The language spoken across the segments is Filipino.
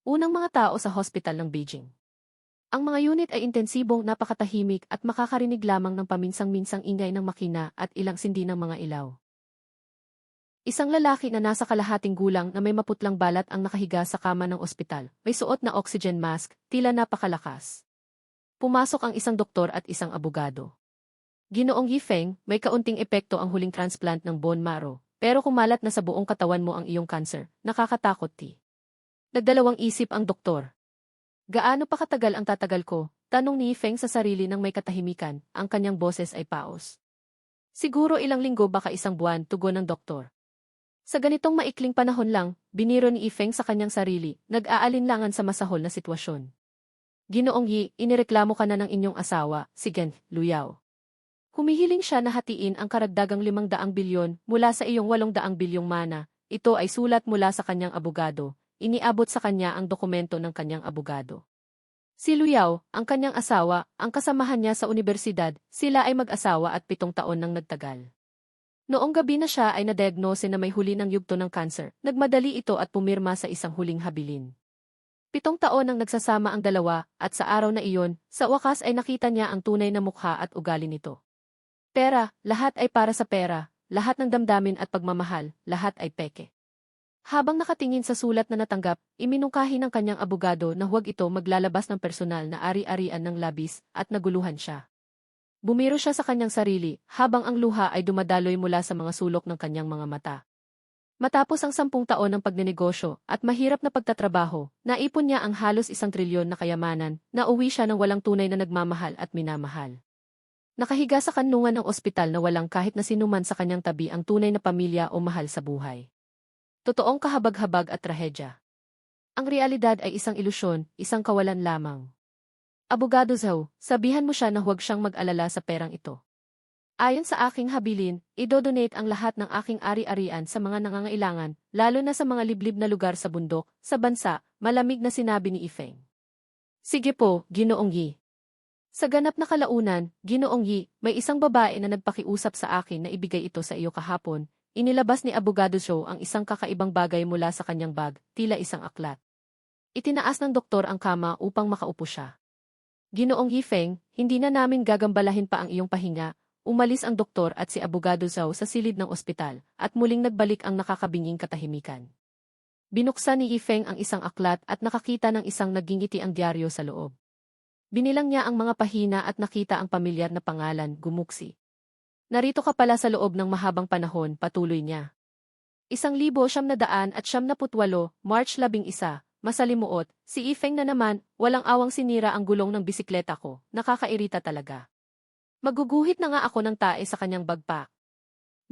Unang mga tao sa hospital ng Beijing. Ang mga unit ay intensibong napakatahimik at makakarinig lamang ng paminsang-minsang ingay ng makina at ilang sindi ng mga ilaw. Isang lalaki na nasa kalahating gulang na may maputlang balat ang nakahiga sa kama ng ospital, may suot na oxygen mask, tila napakalakas. Pumasok ang isang doktor at isang abogado. Ginoong Yifeng, may kaunting epekto ang huling transplant ng bone marrow, pero kumalat na sa buong katawan mo ang iyong cancer, nakakatakot ti. Nagdalawang isip ang doktor. Gaano pa katagal ang tatagal ko? Tanong ni Yifeng sa sarili ng may katahimikan, ang kanyang boses ay paos. Siguro ilang linggo baka isang buwan, tugon ng doktor. Sa ganitong maikling panahon lang, biniro ni Yifeng sa kanyang sarili, nag-aalinlangan sa masahol na sitwasyon. Ginoong Yi, inireklamo ka na ng inyong asawa, si Gen Luyao. Humihiling siya na hatiin ang karagdagang 500 bilyon mula sa iyong 800 bilyong mana. Ito ay sulat mula sa kanyang abogado. Iniabot sa kanya ang dokumento ng kanyang abogado. Si Luyao, ang kanyang asawa, ang kasamahan niya sa universidad, sila ay mag-asawa at 7 taon nang nagtagal. Noong gabi na siya ay na-diagnose na may huli ng yugto ng cancer, nagmadali ito at pumirma sa isang huling habilin. 7 taon nang nagsasama ang dalawa, at sa araw na iyon, sa wakas ay nakita niya ang tunay na mukha at ugali nito. Pera, lahat ay para sa pera, lahat ng damdamin at pagmamahal, lahat ay peke. Habang nakatingin sa sulat na natanggap, iminungkahi ng kanyang abogado na huwag ito maglalabas ng personal na ari-arian ng labis at naguluhan siya. Bumiro siya sa kanyang sarili, habang ang luha ay dumadaloy mula sa mga sulok ng kanyang mga mata. Matapos ang 10 taon ng pagnenegosyo at mahirap na pagtatrabaho, naipon niya ang halos 1 trilyon na kayamanan, na uwi siya ng walang tunay na nagmamahal at minamahal. Nakahiga sa kanlungan ng ospital na walang kahit na sinuman sa kanyang tabi ang tunay na pamilya o mahal sa buhay. Totoong kahabag-habag at trahedya. Ang realidad ay isang ilusyon, isang kawalan lamang. Abogado Zhou, sabihan mo siya na huwag siyang mag-alala sa perang ito. Ayon sa aking habilin, idodonate ang lahat ng aking ari-arian sa mga nangangailangan, lalo na sa mga liblib na lugar sa bundok, sa bansa, malamig na sinabi ni Yifeng. Sige po, Ginoong Yi. Sa ganap na kalaunan, Ginoong Yi, may isang babae na nagpakiusap sa akin na ibigay ito sa iyo kahapon. Inilabas ni Abogado Zhou ang isang kakaibang bagay mula sa kanyang bag, tila isang aklat. Itinaas ng doktor ang kama upang makaupo siya. Ginoong Yifeng, hindi na namin gagambalahin pa ang iyong pahinga. Umalis ang doktor at si Abogado Zhou sa silid ng ospital, at muling nagbalik ang nakakabinging katahimikan. Binuksan ni Yifeng ang isang aklat at nakakita ng isang nagingiti ang dyaryo sa loob. Binilang niya ang mga pahina at nakita ang pamilyar na pangalan, Gumuksi. Narito ka pala sa loob ng mahabang panahon, patuloy niya. 1978, March 11, masalimuot, si Yifeng na naman, walang awang sinira ang gulong ng bisikleta ko, nakakairita talaga. Maguguhit na nga ako ng tae sa kanyang bagpak.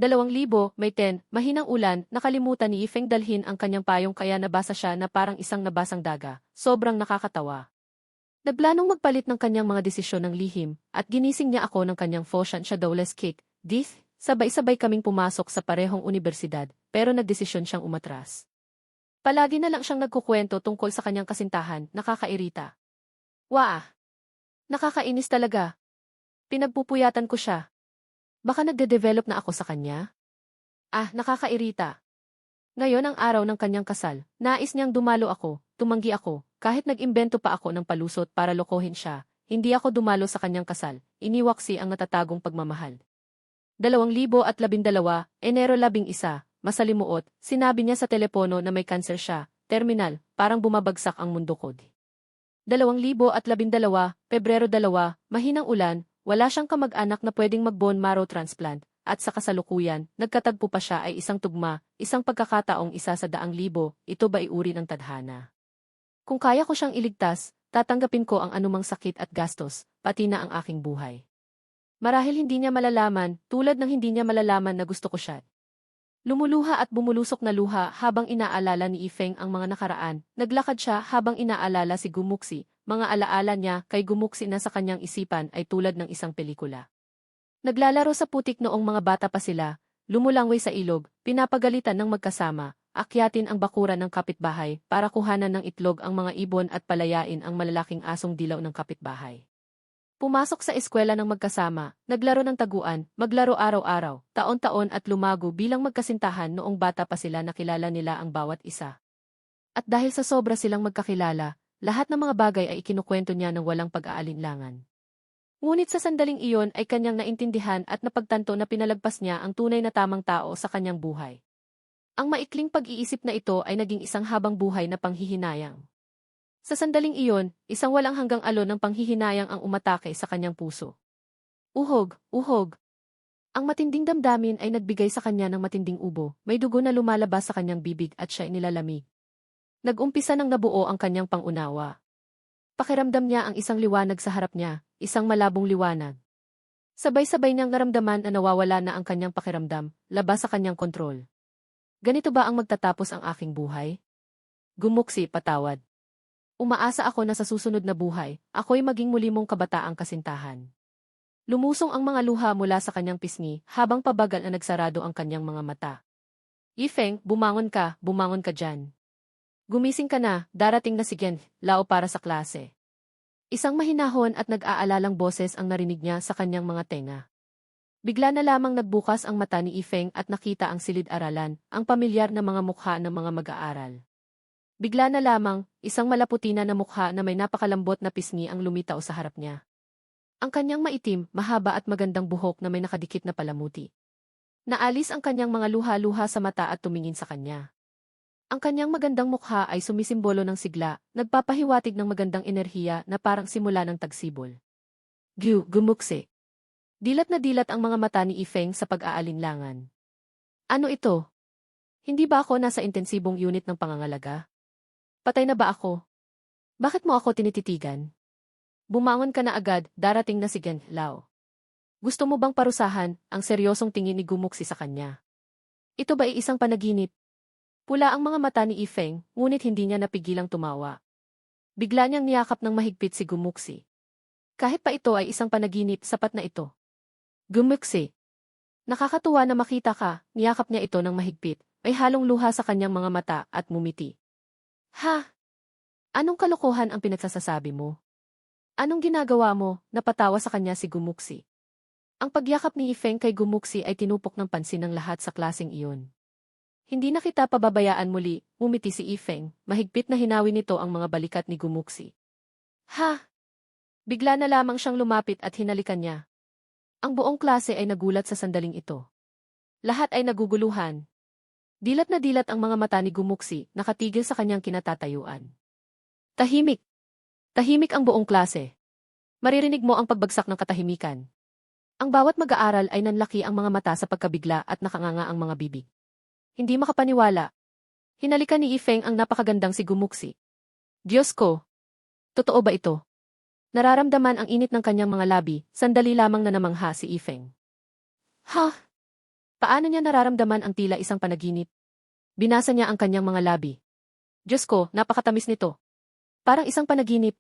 2010, mahinang ulan, nakalimutan ni Yifeng dalhin ang kanyang payong kaya nabasa siya na parang isang nabasang daga, sobrang nakakatawa. Nagplanong magpalit ng kanyang mga desisyon ng lihim, at ginising niya ako ng kanyang Foshan Shadowless Kick, sabay-sabay kaming pumasok sa parehong universidad, pero nagdesisyon siyang umatras. Palagi na lang siyang nagkukwento tungkol sa kanyang kasintahan, nakakairita. Wah! Nakakainis talaga. Pinagpupuyatan ko siya. Baka nagde-develop na ako sa kanya? Nakakairita. Ngayon ang araw ng kanyang kasal, nais niyang dumalo ako, tumanggi ako, kahit nag-imbento pa ako ng palusot para lokohin siya, hindi ako dumalo sa kanyang kasal, iniwaksi ang natatagong pagmamahal. 2012, Enero 11, masalimuot, sinabi niya sa telepono na may cancer siya, terminal, parang bumabagsak ang mundo ko. 2012, Pebrero 2, mahinang ulan, wala siyang kamag-anak na pwedeng mag-bone marrow transplant, at sa kasalukuyan, nagkatagpo pa siya ay isang tugma, isang pagkakataong 1 sa 100,000, ito ba uri ng tadhana? Kung kaya ko siyang iligtas, tatanggapin ko ang anumang sakit at gastos, pati na ang aking buhay. Marahil hindi niya malalaman, tulad ng hindi niya malalaman na gusto ko siya. Lumuluha at bumulusok na luha habang inaalala ni Yifeng ang mga nakaraan, naglakad siya habang inaalala si Gumuksi, mga alaala niya kay Gumuksi na sa kanyang isipan ay tulad ng isang pelikula. Naglalaro sa putik noong mga bata pa sila, lumulangway sa ilog, pinapagalitan ng magkasama, akyatin ang bakuran ng kapitbahay para kuhanan ng itlog ang mga ibon at palayain ang malalaking asong dilaw ng kapitbahay. Pumasok sa eskwela ng magkasama, naglaro ng taguan, maglaro araw-araw, taon-taon at lumago bilang magkasintahan noong bata pa sila nakilala nila ang bawat isa. At dahil sa sobra silang magkakilala, lahat ng mga bagay ay ikinukwento niya ng walang pag-aalinlangan. Ngunit sa sandaling iyon ay kanyang naintindihan at napagtanto na pinalagpas niya ang tunay na tamang tao sa kanyang buhay. Ang maikling pag-iisip na ito ay naging isang habang buhay na panghihinayang. Sa sandaling iyon, isang walang hanggang alon ng panghihinayang ang umatake sa kanyang puso. Uhog, uhog. Ang matinding damdamin ay nagbigay sa kanya ng matinding ubo, may dugo na lumalabas sa kanyang bibig at siya ay nilalamig. Nag-umpisa nang nabuo ang kanyang pangunawa. Pakiramdam niya ang isang liwanag sa harap niya, isang malabong liwanag. Sabay-sabay niyang naramdaman na nawawala na ang kanyang pakiramdam, labas sa kanyang kontrol. Ganito ba ang magtatapos ang aking buhay? Gumuksi, patawad. Umaasa ako na sa susunod na buhay, ako'y maging muli mong kabataang kasintahan. Lumusong ang mga luha mula sa kanyang pisngi, habang pabagal na nagsarado ang kanyang mga mata. Yifeng, bumangon ka dyan. Gumising ka na, darating na si Gen Lao para sa klase. Isang mahinahon at nag-aalalang boses ang narinig niya sa kanyang mga tenga. Bigla na lamang nagbukas ang mata ni Yifeng at nakita ang silid-aralan, ang pamilyar na mga mukha ng mga mag-aaral. Bigla na lamang, isang malaputina na mukha na may napakalambot na pisngi ang lumitaw sa harap niya. Ang kanyang maitim, mahaba at magandang buhok na may nakadikit na palamuti. Naalis ang kanyang mga luha-luha sa mata at tumingin sa kanya. Ang kanyang magandang mukha ay sumisimbolo ng sigla, nagpapahiwatig ng magandang enerhiya na parang simula ng tagsibol. Gumuksi. Dilat na dilat ang mga mata ni Yifeng sa pag-aalinlangan. Ano ito? Hindi ba ako nasa intensibong unit ng pangangalaga? Patay na ba ako? Bakit mo ako tinititigan? Bumangon ka na agad, darating na si Gen Lao. Gusto mo bang parusahan ang seryosong tingin ni Gumuksi sa kanya? Ito ba ay isang panaginip? Pula ang mga mata ni Yifeng, ngunit hindi niya napigilang tumawa. Bigla niyang niyakap ng mahigpit si Gumuksi. Kahit pa ito ay isang panaginip, sapat na ito. Gumuksi. Nakakatuwa na makita ka, niyakap niya ito ng mahigpit, may halong luha sa kanyang mga mata at ngumiti. Ha? Anong kalokohan ang pinagsasasabi mo? Anong ginagawa mo? Napatawa sa kanya si Gumuksi. Ang pagyakap ni Yifeng kay Gumuksi ay tinupok ng pansin ng lahat sa klaseng iyon. Hindi na kita pababayaan muli, umiti si Yifeng, mahigpit na hinawi nito ang mga balikat ni Gumuksi. Ha? Bigla na lamang siyang lumapit at hinalikan niya. Ang buong klase ay nagulat sa sandaling ito. Lahat ay naguguluhan. Dilat na dilat ang mga mata ni Gumuksi, nakatigil sa kanyang kinatatayuan. Tahimik. Tahimik ang buong klase. Maririnig mo ang pagbagsak ng katahimikan. Ang bawat mag-aaral ay nanlaki ang mga mata sa pagkabigla at nakanganga ang mga bibig. Hindi makapaniwala. Hinalikan ni Yifeng ang napakagandang si Gumuksi. Diyos ko! Totoo ba ito? Nararamdaman ang init ng kanyang mga labi, sandali lamang na namangha si Yifeng. Ha? Paano niya nararamdaman ang tila isang panaginip? Binasa niya ang kanyang mga labi. Diyos ko, napakatamis nito. Parang isang panaginip.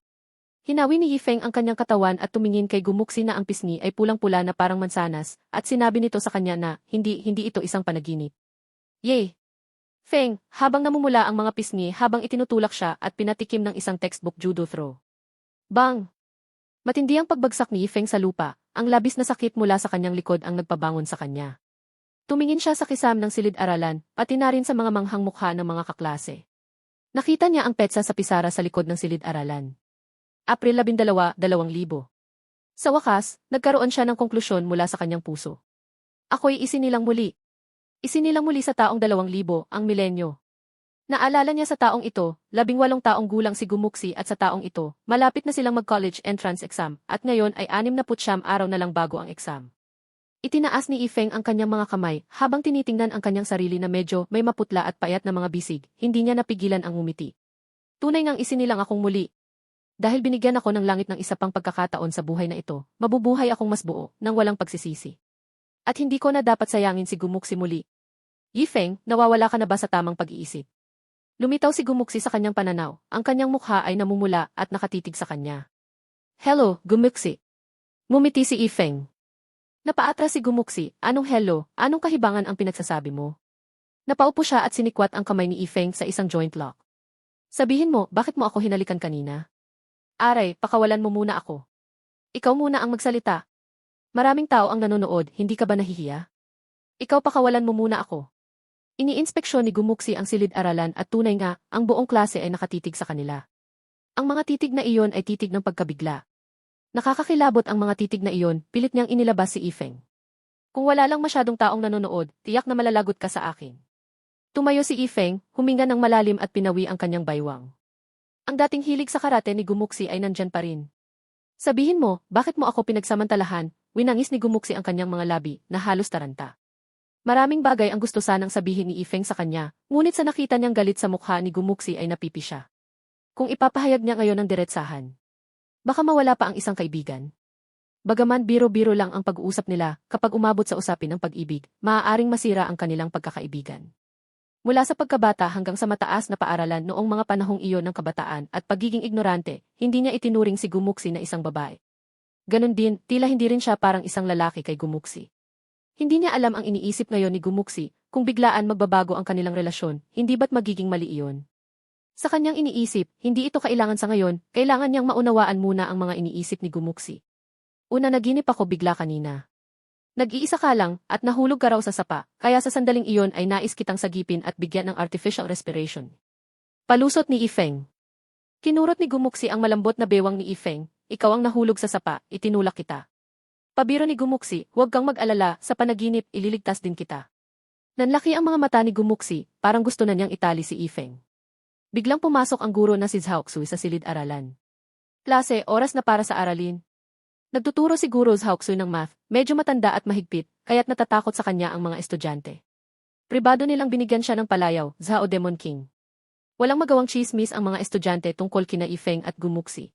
Hinawi ni Yifeng ang kanyang katawan at tumingin kay Gumuksi na ang pisngi ay pulang-pula na parang mansanas, at sinabi nito sa kanya na, hindi ito isang panaginip. Yay! Feng, habang namumula ang mga pisngi habang itinutulak siya at pinatikim ng isang textbook judo throw. Bang! Matindi ang pagbagsak ni Yifeng sa lupa, ang labis na sakit mula sa kanyang likod ang nagpabangon sa kanya. Tumingin siya sa kisam ng silid-aralan, pati na rin sa mga manghang mukha ng mga kaklase. Nakita niya ang petsa sa pisara sa likod ng silid-aralan. April 12, 2000. Sa wakas, nagkaroon siya ng konklusyon mula sa kanyang puso. Ako'y isinilang muli. Isinilang muli sa taong 2000, ang milenyo. Naalala niya sa taong ito, 18 taong gulang si Gumuksi at sa taong ito, malapit na silang mag-college entrance exam at ngayon ay 69 araw na lang bago ang exam. Itinaas ni Yifeng ang kanyang mga kamay habang tinitingnan ang kanyang sarili na medyo may maputla at payat na mga bisig, hindi niya napigilan ang ngumiti. Tunay ngang isinilang akong muli. Dahil binigyan ako ng langit ng isa pang pagkakataon sa buhay na ito, mabubuhay akong mas buo, nang walang pagsisisi. At hindi ko na dapat sayangin si Gumuksi muli. Yifeng, nawawala ka na ba sa tamang pag-iisip? Lumitaw si Gumuksi sa kanyang pananaw, ang kanyang mukha ay namumula at nakatitig sa kanya. Hello, Gumuksi. Ngumiti si Yifeng. Napaatras si Gumuksi, anong hello, anong kahibangan ang pinagsasabi mo? Napaupo siya at sinikwat ang kamay ni Yifeng sa isang joint lock. Sabihin mo, bakit mo ako hinalikan kanina? Aray, pakawalan mo muna ako. Ikaw muna ang magsalita. Maraming tao ang nanonood, hindi ka ba nahihiya? Ikaw pakawalan mo muna ako. Iniinspeksyon ni Gumuksi ang silid-aralan at tunay nga, ang buong klase ay nakatitig sa kanila. Ang mga titig na iyon ay titig ng pagkabigla. Nakakakilabot ang mga titig na iyon, pilit niyang inilabas si Ifeng. Kung wala lang masyadong taong nanonood, tiyak na malalagot ka sa akin. Tumayo si Ifeng, huminga ng malalim at pinawi ang kanyang baywang. Ang dating hilig sa karate ni Gumuksi ay nandyan pa rin. Sabihin mo, bakit mo ako pinagsamantalahan? Winangis ni Gumuksi ang kanyang mga labi, na halos taranta. Maraming bagay ang gusto sanang sabihin ni Ifeng sa kanya, ngunit sa nakita niyang galit sa mukha ni Gumuksi ay napipi siya. Kung ipapahayag niya ngayon ng diretsahan, baka mawala pa ang isang kaibigan. Bagaman biro-biro lang ang pag-uusap nila, kapag umabot sa usapin ng pag-ibig, maaaring masira ang kanilang pagkakaibigan. Mula sa pagkabata hanggang sa mataas na paaralan noong mga panahong iyon ng kabataan at pagiging ignorante, hindi niya itinuring si Gumuksi na isang babae. Ganon din, tila hindi rin siya parang isang lalaki kay Gumuksi. Hindi niya alam ang iniisip ngayon ni Gumuksi, kung biglaan magbabago ang kanilang relasyon, hindi ba't magiging mali iyon? Sa kanyang iniisip, hindi ito kailangan sa ngayon, kailangan niyang maunawaan muna ang mga iniisip ni Gumuksi. Una naginip ako bigla kanina. Nag-iisa ka lang, at nahulog ka raw sa sapa, kaya sa sandaling iyon ay nais kitang sagipin at bigyan ng artificial respiration. Palusot ni Ifeng. Kinurot ni Gumuksi ang malambot na bewang ni Ifeng, ikaw ang nahulog sa sapa, itinulak kita. Pabiro ni Gumuksi, huwag kang mag-alala, sa panaginip, ililigtas din kita. Nanlaki ang mga mata ni Gumuksi, parang gusto na niyang itali si Ifeng. Biglang pumasok ang guro na si Zhaoxui sa silid-aralan. Klase, oras na para sa aralin. Nagtuturo si Guro Zhaoxui ng math, medyo matanda at mahigpit, kaya't natatakot sa kanya ang mga estudyante. Pribado nilang binigyan siya ng palayaw, Zhao Demon King. Walang magawang chismis ang mga estudyante tungkol kina Ifeng at Gumuksi.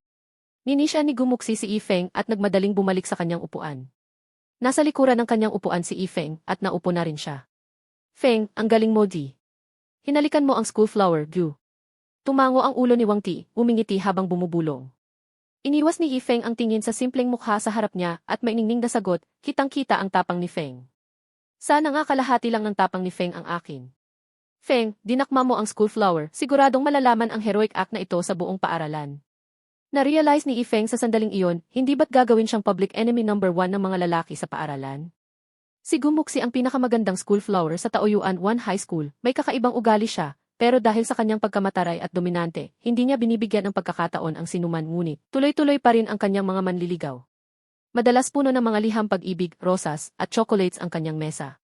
Ninisya ni Gumuksi si Ifeng at nagmadaling bumalik sa kanyang upuan. Nasa likuran ng kanyang upuan si Ifeng at naupo na rin siya. Feng, ang galing mo di. Hinalikan mo ang school flower, Gu. Tumango ang ulo ni Wang Ti, umingiti habang bumubulong. Iniwas ni Ifeng ang tingin sa simpleng mukha sa harap niya at mainingning na sagot, kitang-kita ang tapang ni Feng. Sana nga kalahati lang ng tapang ni Feng ang akin. Feng, dinakma mo ang school flower, siguradong malalaman ang heroic act na ito sa buong paaralan. Na-realize ni Ifeng sa sandaling iyon, hindi ba't gagawin siyang public enemy number 1 ng mga lalaki sa paaralan? Si Gumuksi ang pinakamagandang school flower sa Taoyuan 1 High School, may kakaibang ugali siya. Pero dahil sa kanyang pagkamataray at dominante, hindi niya binibigyan ng pagkakataon ang sinuman ngunit, tuloy-tuloy pa rin ang kanyang mga manliligaw. Madalas puno ng mga liham pag-ibig, rosas, at chocolates ang kanyang mesa.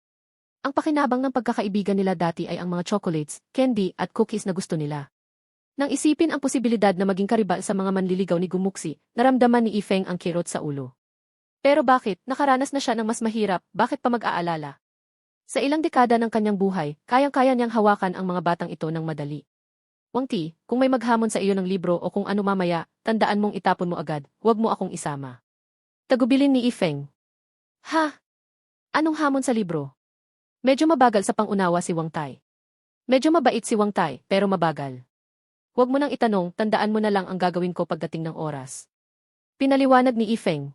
Ang pakinabang ng pagkakaibigan nila dati ay ang mga chocolates, candy, at cookies na gusto nila. Nang isipin ang posibilidad na maging karibal sa mga manliligaw ni Gumuksi, naramdaman ni Ifeng ang kirot sa ulo. Pero bakit, nakaranas na siya ng mas mahirap, bakit pa mag-aalala? Sa ilang dekada ng kanyang buhay, kayang-kaya niyang hawakan ang mga batang ito ng madali. Wang Ti, kung may maghamon sa iyo ng libro o kung ano mamaya, tandaan mong itapon mo agad, huwag mo akong isama. Tagubilin ni Ifeng. Ha? Anong hamon sa libro? Medyo mabagal sa pangunawa si Wang Tai. Medyo mabait si Wang Tai, pero mabagal. Huwag mo nang itanong, tandaan mo na lang ang gagawin ko pagdating ng oras. Pinaliwanag ni Ifeng.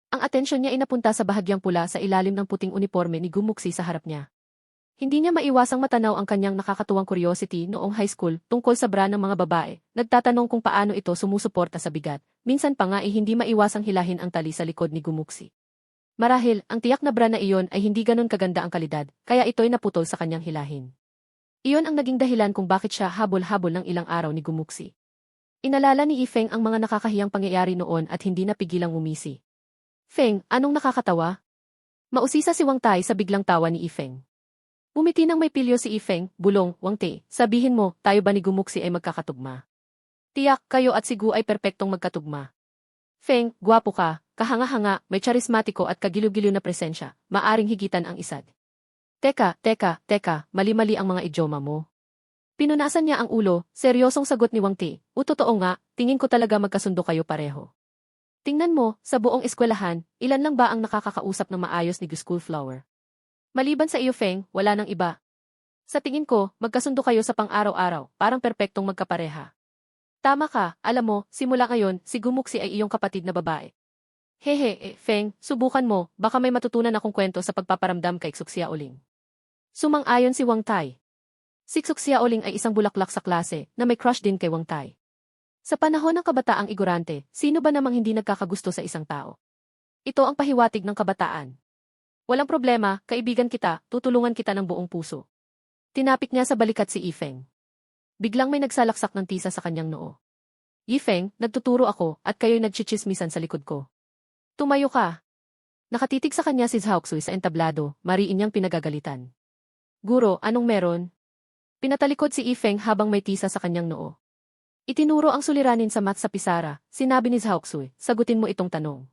Ang atensyon niya ay napunta sa bahagyang pula sa ilalim ng puting uniforme ni Gumuksi sa harap niya. Hindi niya maiwasang matanaw ang kanyang nakakatuwang curiosity noong high school tungkol sa bra ng mga babae, nagtatanong kung paano ito sumusuporta sa bigat, minsan pa nga ay hindi maiwasang hilahin ang tali sa likod ni Gumuksi. Marahil, ang tiyak na bra na iyon ay hindi ganon kaganda ang kalidad, kaya ito'y naputol sa kanyang hilahin. Iyon ang naging dahilan kung bakit siya habol-habol ng ilang araw ni Gumuksi. Inalala ni Ifeng ang mga nakakahiyang pangyayari noon at hindi napigilang umisi. Feng, anong nakakatawa? Mausisa si Wang Tai sa biglang tawa ni Ifeng. Umiti nang may pilyo si Ifeng, bulong, Wang Tai, sabihin mo, tayo ba ni Gumuksi ay magkakatugma? Tiyak, kayo at si Gu ay perpektong magkatugma. Feng, gwapo ka, kahanga-hanga, may charismatiko at kagiliw-giliw na presensya, maaring higitan ang isad. Teka, mali-mali ang mga idioma mo. Pinunasan niya ang ulo, seryosong sagot ni Wang Tai, totoo nga, tingin ko talaga magkasundo kayo pareho. Tingnan mo, sa buong eskwelahan, ilan lang ba ang nakakakausap ng maayos ni School Flower? Maliban sa iyo Feng, wala nang iba. Sa tingin ko, magkasundo kayo sa pang-araw-araw, parang perpektong magkapareha. Tama ka, alam mo, simula ngayon, si Gumuksi ay iyong kapatid na babae. Hehe, Feng, subukan mo, baka may matutunan akong kwento sa pagpaparamdam kay Xuxiaoling. Sumang-ayon si Wang Tai. Si Xuxiaoling ay isang bulaklak sa klase, na may crush din kay Wang Tai. Sa panahon ng kabataang ignorante, sino ba namang hindi nagkakagusto sa isang tao? Ito ang pahiwatig ng kabataan. Walang problema, kaibigan kita, tutulungan kita ng buong puso. Tinapik niya sa balikat si Yifeng. Biglang may nagsalaksak ng tisa sa kanyang noo. Yifeng, nagtuturo ako at kayo'y nagchichismisan sa likod ko. Tumayo ka. Nakatitig sa kanya si Zhaoxui sa entablado, mariin niyang pinagagalitan. Guro, anong meron? Pinatalikod si Yifeng habang may tisa sa kanyang noo. Itinuro ang suliranin sa mat sa pisara, sinabi ni Zhaoxui, sagutin mo itong tanong.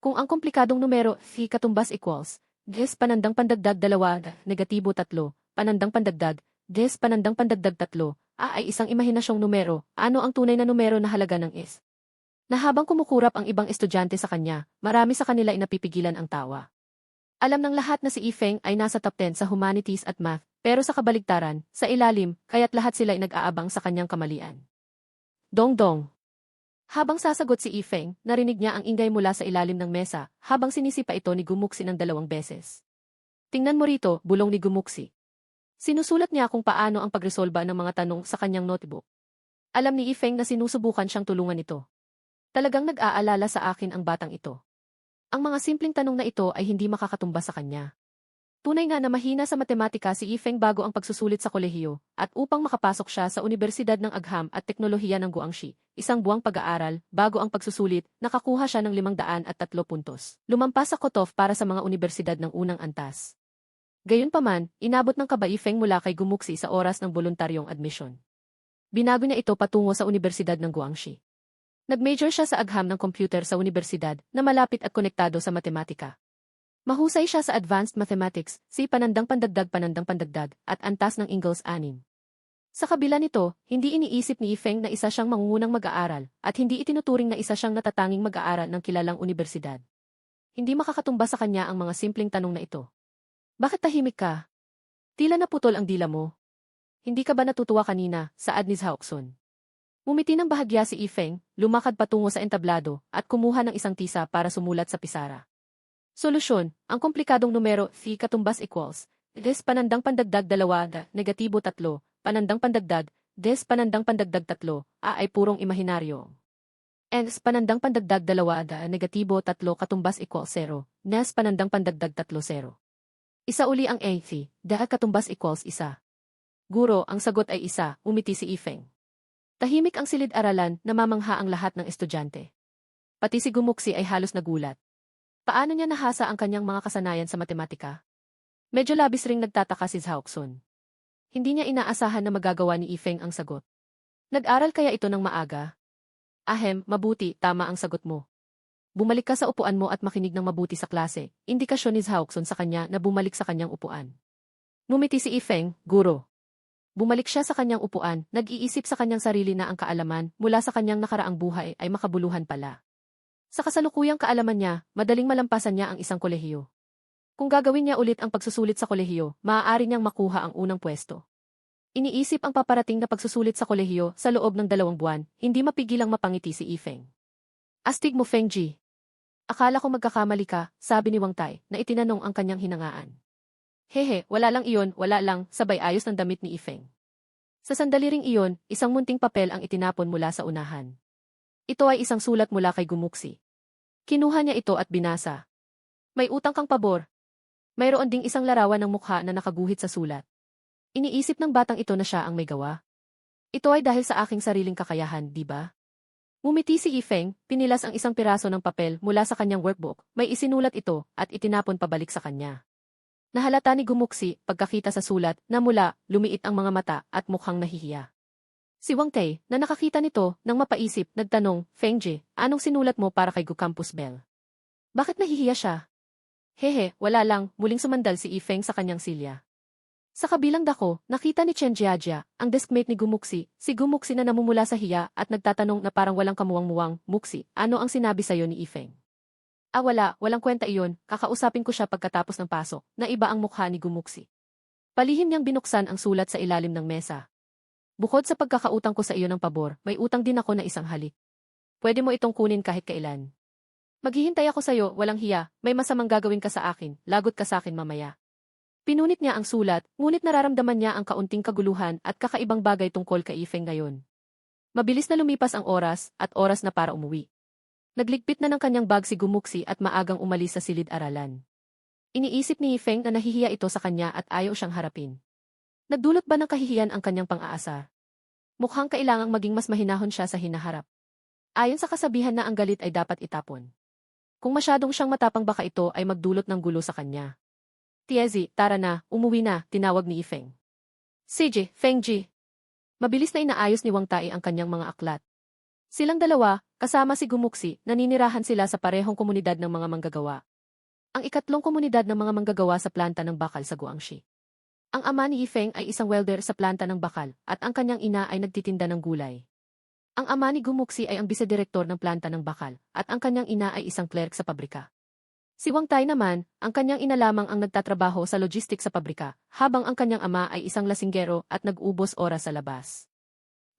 Kung ang komplikadong numero, phi katumbas equals, des panandang pandagdag 2, negatibo 3, panandang pandagdag, des panandang pandagdag 3, ay isang imahinasyong numero, ano ang tunay na numero na halaga ng is? Na habang kumukurap ang ibang estudyante sa kanya, marami sa kanila ay napipigilan ang tawa. Alam ng lahat na si Yifeng ay nasa top 10 sa humanities at math, pero sa kabaligtaran, sa ilalim, kaya't lahat sila ay nag-aabang sa kanyang kamalian. Dong-dong. Habang sasagot si Yifeng, narinig niya ang ingay mula sa ilalim ng mesa, habang sinisipa ito ni Gumuksi ng 2 beses. Tingnan mo rito, bulong ni Gumuksi. Sinusulat niya kung paano ang pagresolba ng mga tanong sa kanyang notebook. Alam ni Yifeng na sinusubukan siyang tulungan ito. Talagang nag-aalala sa akin ang batang ito. Ang mga simpleng tanong na ito ay hindi makakatumba sa kanya. Tunay nga na mahina sa matematika si Yifeng bago ang pagsusulit sa kolehiyo, at upang makapasok siya sa Universidad ng Agham at Teknolohiya ng Guangxi, isang buwang pag-aaral, bago ang pagsusulit, nakakuha siya ng 503 puntos. Lumampas sa cutoff para sa mga universidad ng unang antas. Gayunpaman, inabot ng kaba Yifeng mula kay Gumuksi sa oras ng voluntaryong admission. Binago niya ito patungo sa Universidad ng Guangxi. Nag-major siya sa agham ng computer sa universidad na malapit at konektado sa matematika. Mahusay siya sa advanced mathematics, si panandang pandagdag, at antas ng Ingalls 6. Sa kabila nito, hindi iniisip ni Yifeng na isa siyang mangungunang mag-aaral, at hindi itinuturing na isa siyang natatanging mag-aaral ng kilalang universidad. Hindi makakatumba sa kanya ang mga simpleng tanong na ito. Bakit tahimik ka? Tila naputol ang dila mo. Hindi ka ba natutuwa kanina, saad ni Zhaoxun? Umiti ng bahagya si Yifeng, lumakad patungo sa entablado, at kumuha ng isang tisa para sumulat sa pisara. Solusyon, ang komplikadong numero, phi katumbas equals, des panandang pandagdag 2, negatibo 3, panandang pandagdag, des panandang pandagdag 3, ay purong imahinaryo. Nes panandang pandagdag 2, negatibo 3 katumbas equals 0, nes panandang pandagdag 3, 0. Isa uli ang a, phi, dahil katumbas equals 1. Guro, ang sagot ay 1, umiti si Yifeng. Tahimik ang silid-aralan, namamangha ang lahat ng estudyante. Pati si Gumuksi ay halos nagulat. Paano niya nahasa ang kanyang mga kasanayan sa matematika? Medyo labis ring nagtataka si Zhaoxun. Hindi niya inaasahan na magagawa ni Yifeng ang sagot. Nag-aral kaya ito ng maaga? Ahem, mabuti, tama ang sagot mo. Bumalik ka sa upuan mo at makinig ng mabuti sa klase, indikasyon ni Zhaoxun sa kanya na bumalik sa kanyang upuan. Ngumiti si Yifeng, guro. Bumalik siya sa kanyang upuan, nag-iisip sa kanyang sarili na ang kaalaman mula sa kanyang nakaraang buhay ay makabuluhan pala. Sa kasalukuyang kaalaman niya, madaling malampasan niya ang isang kolehiyo. Kung gagawin niya ulit ang pagsusulit sa kolehiyo, maaari niyang makuha ang unang pwesto. Iniisip ang paparating na pagsusulit sa kolehiyo sa loob ng 2 buwan, hindi mapigilang mapangiti si Yifeng. Astig mo Fengji. Akala ko magkakamali ka, sabi ni Wang Tai, na itinanong ang kanyang hinangaan. Hehe, wala lang iyon, wala lang, sabay ayos ng damit ni Yifeng. Sa sandali ring iyon, isang munting papel ang itinapon mula sa unahan. Ito ay isang sulat mula kay Gumuksi. Kinuha niya ito at binasa. May utang kang pabor. Mayroon ding isang larawan ng mukha na nakaguhit sa sulat. Iniisip ng batang ito na siya ang may gawa. Ito ay dahil sa aking sariling kakayahan, di ba? Ngumiti si Yifeng, pinilas ang isang piraso ng papel mula sa kanyang workbook, may isinulat ito, at itinapon pabalik sa kanya. Nahalata ni Gumuksi, pagkakita sa sulat, na mula, lumiit ang mga mata, at mukhang nahihiya. Si Wang Tai, na nakakita nito, nang mapaisip, nagtanong, Fengji, anong sinulat mo para kay Gu Campus Bell? Bakit nahihiya siya? Hehe, wala lang, muling sumandal si Yifeng sa kanyang silya. Sa kabilang dako, nakita ni Chen Jiajia, ang deskmate ni Gumuksi, si Gumuksi na namumula sa hiya at nagtatanong na parang walang kamuwang-muwang, Muksi, ano ang sinabi sa'yo ni Yifeng? Walang kwenta iyon, kakausapin ko siya pagkatapos ng pasok, na iba ang mukha ni Gumuksi. Palihim niyang binuksan ang sulat sa ilalim ng mesa. Bukod sa pagkakautang ko sa iyo ng pabor, may utang din ako na isang halik. Pwede mo itong kunin kahit kailan. Maghihintay ako sa'yo, walang hiya, may masamang gagawin ka sa akin, lagot ka sa akin mamaya. Pinunit niya ang sulat, ngunit nararamdaman niya ang kaunting kaguluhan at kakaibang bagay tungkol kay Yifeng ngayon. Mabilis na lumipas ang oras, at oras na para umuwi. Nagligpit na ng kanyang bag si Gumuksi at maagang umalis sa silid-aralan. Iniisip ni Yifeng na nahihiya ito sa kanya at ayaw siyang harapin. Nagdulot ba ng kahihiyan ang kanyang pang-aasar? Mukhang kailangang maging mas mahinahon siya sa hinaharap. Ayon sa kasabihan na ang galit ay dapat itapon. Kung masyadong siyang matapang baka ito ay magdulot ng gulo sa kanya. Tiezi, tara na, umuwi na, tinawag ni Ifeng. Sige, Fengji. Mabilis na inaayos ni Wang Tai ang kanyang mga aklat. Silang dalawa, kasama si Gumuxi, naninirahan sila sa parehong komunidad ng mga manggagawa. Ang ikatlong komunidad ng mga manggagawa sa planta ng bakal sa Guangxi. Ang ama ni Ifeng ay isang welder sa planta ng bakal at ang kanyang ina ay nagtitinda ng gulay. Ang ama ni Gumuxi ay ang bisedirektor ng planta ng bakal at ang kanyang ina ay isang clerk sa pabrika. Si Wang Tai naman, ang kanyang ina lamang ang nagtatrabaho sa logistics sa pabrika, habang ang kanyang ama ay isang lasinggero at nag-ubos oras sa labas.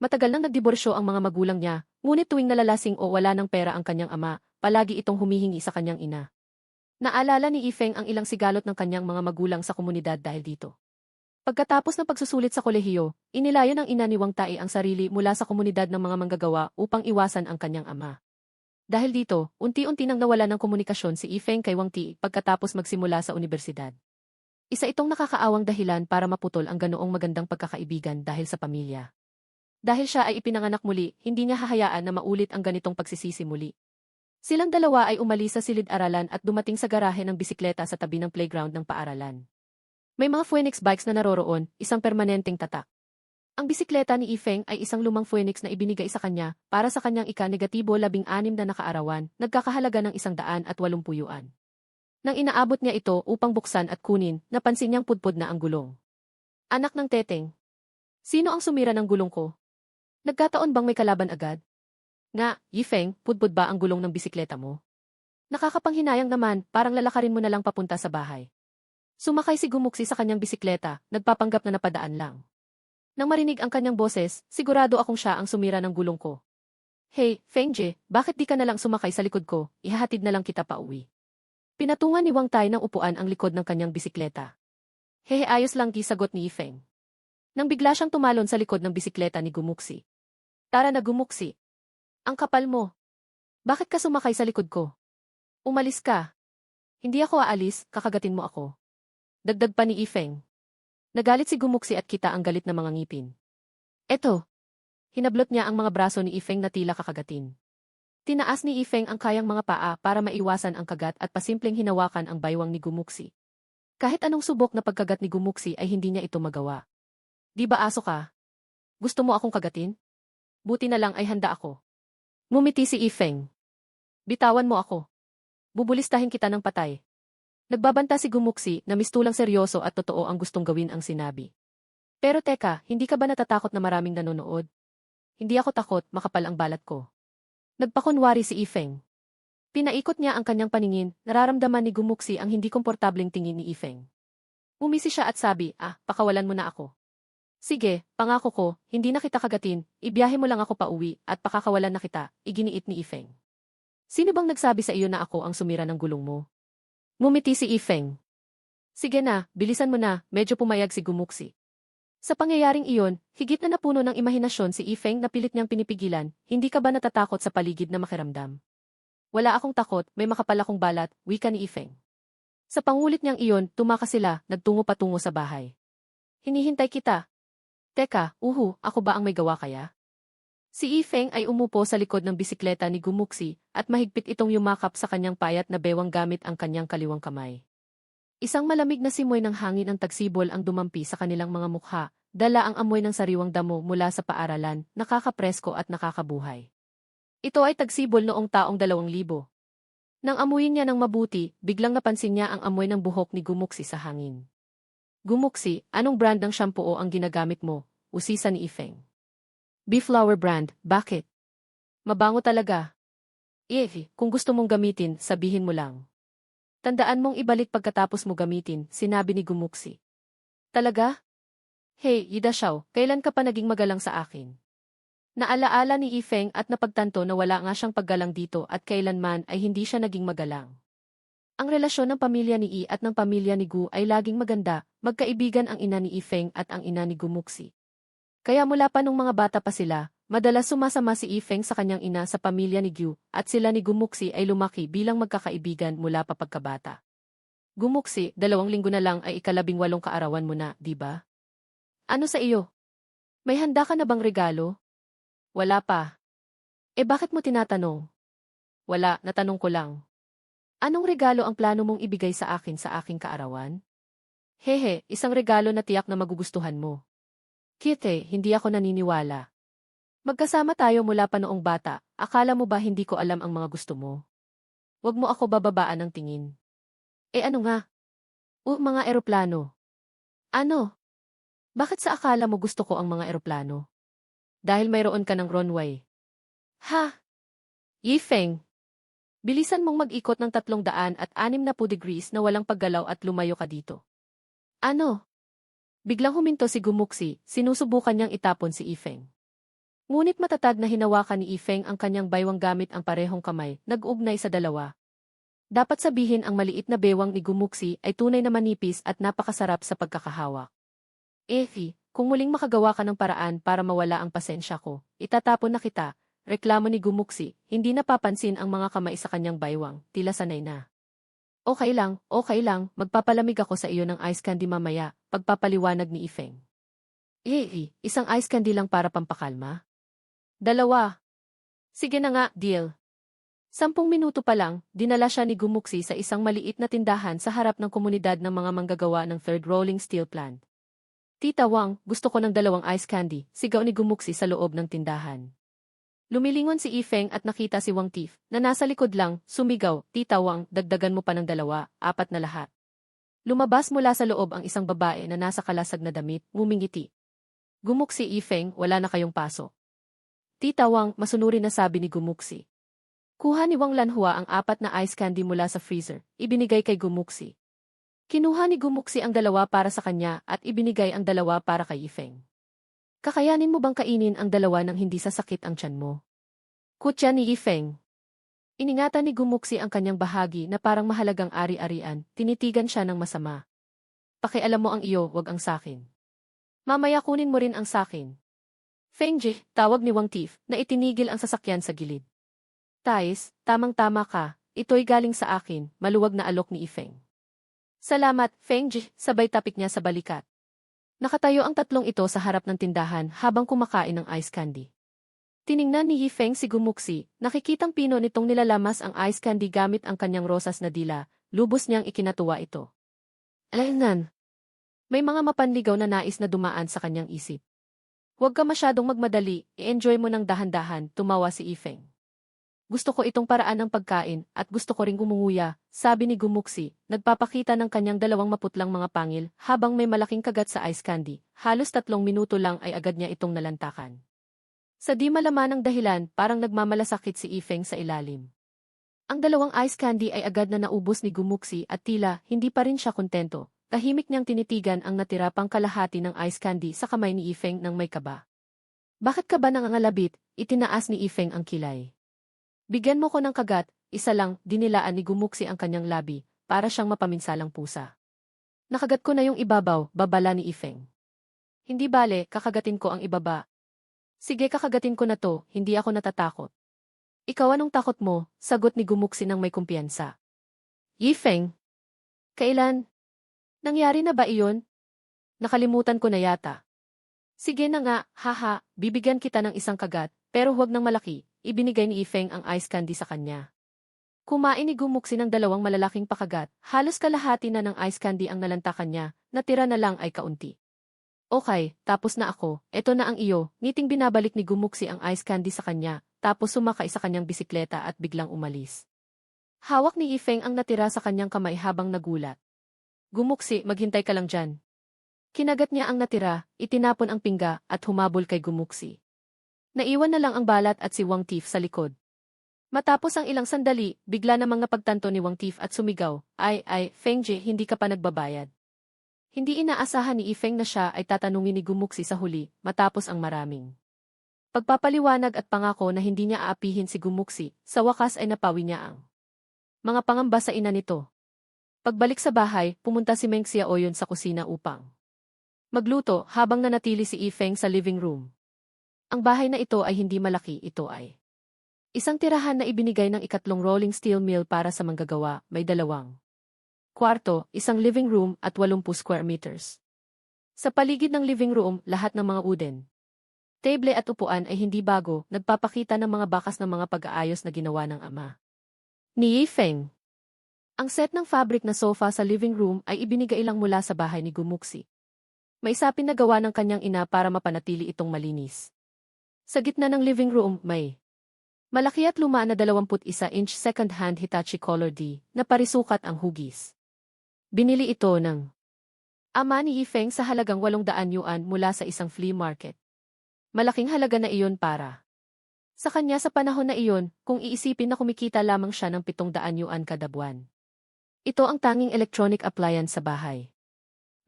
Matagal nang nagdiborsyo ang mga magulang niya, ngunit tuwing nalalasing o wala ng pera ang kanyang ama, palagi itong humihingi sa kanyang ina. Naalala ni Ifeng ang ilang sigalot ng kanyang mga magulang sa komunidad dahil dito. Pagkatapos ng pagsusulit sa kolehiyo, inilayo ng ina ni Wang Tai ang sarili mula sa komunidad ng mga manggagawa upang iwasan ang kanyang ama. Dahil dito, unti-unti nang nawala ng komunikasyon si Ifeng kay Wang Tai pagkatapos magsimula sa unibersidad. Isa itong nakakaawang dahilan para maputol ang ganoong magandang pagkakaibigan dahil sa pamilya. Dahil siya ay ipinanganak muli, hindi niya hahayaan na maulit ang ganitong pagsisisi muli. Silang dalawa ay umalis sa silid-aralan at dumating sa garahe ng bisikleta sa tabi ng playground ng paaralan. May mga Phoenix bikes na naroroon, isang permanenteng tatak. Ang bisikleta ni Ifeng ay isang lumang Phoenix na ibinigay sa kanya para sa kanyang ika-16 na nakaarawan, nagkakahalaga ng 180 yuan. Nang inaabot niya ito upang buksan at kunin, napansin niyang pudpud na ang gulong. Anak ng teteng. Sino ang sumira ng gulong ko? Nagkataon bang may kalaban agad? Nga, Ifeng, pudpud ba ang gulong ng bisikleta mo? Nakakapanghinayang naman, parang lalakarin mo na lang papunta sa bahay. Sumakay si Gumuxi sa kanyang bisikleta, nagpapanggap na napadaan lang. Nang marinig ang kanyang boses, sigurado akong siya ang sumira ng gulong ko. Hey, Fengji, bakit di ka na lang sumakay sa likod ko, ihahatid na lang kita pa uwi. Pinatungan ni Wang Tai ng upuan ang likod ng kanyang bisikleta. Hehe, ayos lang, sagot ni Ifeng. Nang bigla siyang tumalon sa likod ng bisikleta ni Gumuxi. Tara na, Gumuxi. Ang kapal mo. Bakit ka sumakay sa likod ko? Umalis ka. Hindi ako aalis, kakagatin mo ako. Dagdag pa ni Ifeng. Nagalit si Gumuxi at kita ang galit na mga ngipin. Eto. Hinablot niya ang mga braso ni Ifeng na tila kakagatin. Tinaas ni Ifeng ang kayang mga paa para maiwasan ang kagat at pasimpleng hinawakan ang baywang ni Gumuxi. Kahit anong subok na pagkagat ni Gumuxi ay hindi niya ito magawa. Di ba aso ka? Gusto mo akong kagatin? Buti na lang ay handa ako. Ngumiti si Ifeng. Bitawan mo ako. Bubulistahin kita ng patay. Nagbabanta si Gumuxi na mistulang seryoso at totoo ang gustong gawin ang sinabi. Pero teka, hindi ka ba natatakot na maraming nanonood? Hindi ako takot, makapal ang balat ko. Nagpakunwari si Ifeng. Pinaikot niya ang kanyang paningin, nararamdaman ni Gumuxi ang hindi komportableng tingin ni Ifeng. Umisi siya at sabi, pakawalan mo na ako. Sige, pangako ko, hindi na kita kagatin, ibiyahe mo lang ako pa uwi at pakakawalan na kita, iginiit ni Ifeng. Sino bang nagsabi sa iyo na ako ang sumira ng gulong mo? Ngumiti si Ifeng. Sige na, bilisan mo na, medyo pumayag si Gumuxi. Sa pangyayaring iyon, higit na napuno ng imahinasyon si Ifeng na pilit niyang pinipigilan, hindi ka ba natatakot sa paligid na makiramdam? Wala akong takot, may makapal akong balat, wika ni Ifeng. Sa pangulit niyang iyon, tumakas sila, nagtungo patungo sa bahay. Hinihintay kita. Teka, ako ba ang may gawa kaya? Si Ifeng ay umupo sa likod ng bisikleta ni Gumuxi at mahigpit itong yumakap sa kanyang payat na bewang gamit ang kanyang kaliwang kamay. Isang malamig na simoy ng hangin ang tagsibol ang dumampi sa kanilang mga mukha, dala ang amoy ng sariwang damo mula sa paaralan, nakakapresko at nakakabuhay. Ito ay tagsibol noong taong 2000. Nang amuyin niya ng mabuti, biglang napansin niya ang amoy ng buhok ni Gumuxi sa hangin. Gumuxi, anong brand ng shampoo ang ginagamit mo? Usisa ni Ifeng. Beflower brand, bakit? Mabango talaga. Kung gusto mong gamitin, sabihin mo lang. Tandaan mong ibalik pagkatapos mo gamitin, sinabi ni Gumuxi. Talaga? Hey, Yida Xiao, kailan ka pa naging magalang sa akin? Naalaala ni Ifeng at napagtanto na wala nga siyang paggalang dito at kailanman ay hindi siya naging magalang. Ang relasyon ng pamilya ni I at ng pamilya ni Gu ay laging maganda, magkaibigan ang ina ni Ifeng at ang ina ni Gumuxi. Kaya mula pa nung mga bata pa sila, madalas sumasama si Ifeng sa kanyang ina sa pamilya ni Gu at sila ni Gumuxi ay lumaki bilang magkakaibigan mula pa pagkabata. Gumuxi, 2 linggo na lang ay ika-18 kaarawan mo na, di ba? Ano sa iyo? May handa ka na bang regalo? Wala pa. Bakit mo tinatanong? Wala, natanong ko lang. Anong regalo ang plano mong ibigay sa akin sa aking kaarawan? Hehe, isang regalo na tiyak na magugustuhan mo. Kite, hindi ako naniniwala. Magkasama tayo mula pa noong bata, akala mo ba hindi ko alam ang mga gusto mo? Huwag mo ako bababaan ng tingin. Ano nga? Mga eroplano. Ano? Bakit sa akala mo gusto ko ang mga eroplano? Dahil mayroon ka ng runway. Ha? Yifeng. Bilisan mong mag-ikot ng 360 degrees na walang paggalaw at lumayo ka dito. Ano? Biglang huminto si Gumuksi, sinusubukan niyang itapon si Yifeng. Ngunit matatag na hinawakan ni Yifeng ang kanyang baywang gamit ang parehong kamay, nag-ugnay sa dalawa. Dapat sabihin ang maliit na bewang ni Gumuksi ay tunay na manipis at napakasarap sa pagkakahawak. Kung muling makagawa ka ng paraan para mawala ang pasensya ko, itatapon na kita, reklamo ni Gumuksi, hindi napapansin ang mga kamay sa kanyang baywang, tila sanay na. Okay lang, magpapalamig ako sa iyo ng ice candy mamaya, pagpapaliwanag ni Yifeng. Isang ice candy lang para pampakalma? 2. Sige na nga, deal. 10 minuto pa lang, dinala siya ni Gumuksi sa isang maliit na tindahan sa harap ng komunidad ng mga manggagawa ng Third Rolling Steel Plant. Tita Wang, gusto ko ng 2 ice candy, sigaw ni Gumuksi sa loob ng tindahan. Lumilingon si Yifeng at nakita si Wang Tif, na nasa likod lang, sumigaw, Tita Wang, dagdagan mo pa ng 2, 4 na lahat. Lumabas mula sa loob ang isang babae na nasa kalasag na damit, ngumingiti. Gumuksi Yifeng, wala na kayong paso. Tita Wang, masunuri na sabi ni Gumuksi. Kuha ni Wang Lanhua ang 4 na ice candy mula sa freezer, ibinigay kay Gumuksi. Kinuha ni Gumuksi ang 2 para sa kanya at ibinigay ang 2 para kay Yifeng. Kakayanin mo bang kainin ang 2 nang hindi sasakit ang tiyan mo? Kutya ni Yifeng. Iningatan ni Gumuksi ang kanyang bahagi na parang mahalagang ari-arian, tinitigan siya ng masama. Pakialam mo ang iyo, wag ang sakin. Mamaya kunin mo rin ang sakin. Fengji, tawag ni Wang Tif, na itinigil ang sasakyan sa gilid. Tais, tamang-tama ka, ito'y galing sa akin, maluwag na alok ni Yifeng. Salamat, Fengji, sabay tapik niya sa balikat. Nakatayo ang 3 ito sa harap ng tindahan habang kumakain ng ice candy. Tiningnan ni Yifeng si Gumuksi, nakikitang pino nitong nilalamas ang ice candy gamit ang kanyang rosas na dila, lubos niyang ikinatuwa ito. Alaynan. May mga mapanligaw na nais na dumaan sa kanyang isip. Huwag ka masyadong magmadali, i-enjoy mo ng dahan-dahan, tumawa si Yifeng. Gusto ko itong paraan ng pagkain at gusto ko ring umunguya, sabi ni Gumuksi, nagpapakita ng kanyang 2 maputlang mga pangil habang may malaking kagat sa ice candy, halos 3 minuto lang ay agad niya itong nalantakan. Sa di malaman ng dahilan, parang nagmamalasakit si Yifeng sa ilalim. Ang 2 ice candy ay agad na naubos ni Gumuksi at tila hindi pa rin siya kontento, tahimik niyang tinitigan ang natira pang kalahati ng ice candy sa kamay ni Yifeng nang may kaba. Bakit ka ba nangangalabit? Itinaas ni Yifeng ang kilay. Bigyan mo ko ng kagat, isa lang, dinilaan ni Gumuksi ang kanyang labi, para siyang mapaminsalang pusa. Nakagat ko na yung ibabaw, babala ni Yifeng. Hindi bale, kakagatin ko ang ibaba. Sige, kakagatin ko na to, hindi ako natatakot. Ikaw anong takot mo? Sagot ni Gumuksi ng may kumpiyansa. Yifeng. Kailan? Nangyari na ba iyon? Nakalimutan ko na yata. Sige na nga, haha, bibigyan kita ng isang kagat, pero huwag ng malaki. Ibinigay ni Yifeng ang ice candy sa kanya. Kumain ni Gumuksi ng 2 malalaking pakagat, halos kalahati na ng ice candy ang nalantakan niya, natira na lang ay kaunti. Okay, tapos na ako, eto na ang iyo, ngiting binabalik ni Gumuksi ang ice candy sa kanya, tapos sumakay sa kanyang bisikleta at biglang umalis. Hawak ni Yifeng ang natira sa kanyang kamay habang nagulat. Gumuksi, maghintay ka lang dyan. Kinagat niya ang natira, itinapon ang pingga at humabol kay Gumuksi. Naiwan na lang ang balat at si Wang Tif sa likod. Matapos ang ilang sandali, bigla namang napagtanto ni Wang Tif at sumigaw, Ay, Fengji, hindi ka pa nagbabayad. Hindi inaasahan ni Yifeng na siya ay tatanungin ni Gumuksi sa huli, matapos ang maraming pagpapaliwanag at pangako na hindi niya aapihin si Gumuksi, sa wakas ay napawi niya ang mga pangamba sa ina nito. Pagbalik sa bahay, pumunta si Meng Xiaoyun sa kusina upang magluto habang nanatili si Yifeng sa living room. Ang bahay na ito ay hindi malaki, ito ay isang tirahan na ibinigay ng 3 rolling steel mill para sa manggagawa, may 2 kwarto, isang living room at 80 square meters. Sa paligid ng living room, lahat ng mga wooden table at upuan ay hindi bago, nagpapakita ng mga bakas ng mga pag-aayos na ginawa ng ama ni Yifeng. Ang set ng fabric na sofa sa living room ay ibinigay lang mula sa bahay ni Gumuxi. May sapin na gawa ng kanyang ina para mapanatili itong malinis. Sa gitna ng living room, may malaki at luma na 21-inch second-hand Hitachi Color D na parisukat ang hugis. Binili ito ng ama ni Yifeng sa halagang 800 yuan mula sa isang flea market. Malaking halaga na iyon para sa kanya sa panahon na iyon, kung iisipin na kumikita lamang siya ng 700 yuan kada buwan. Ito ang tanging electronic appliance sa bahay.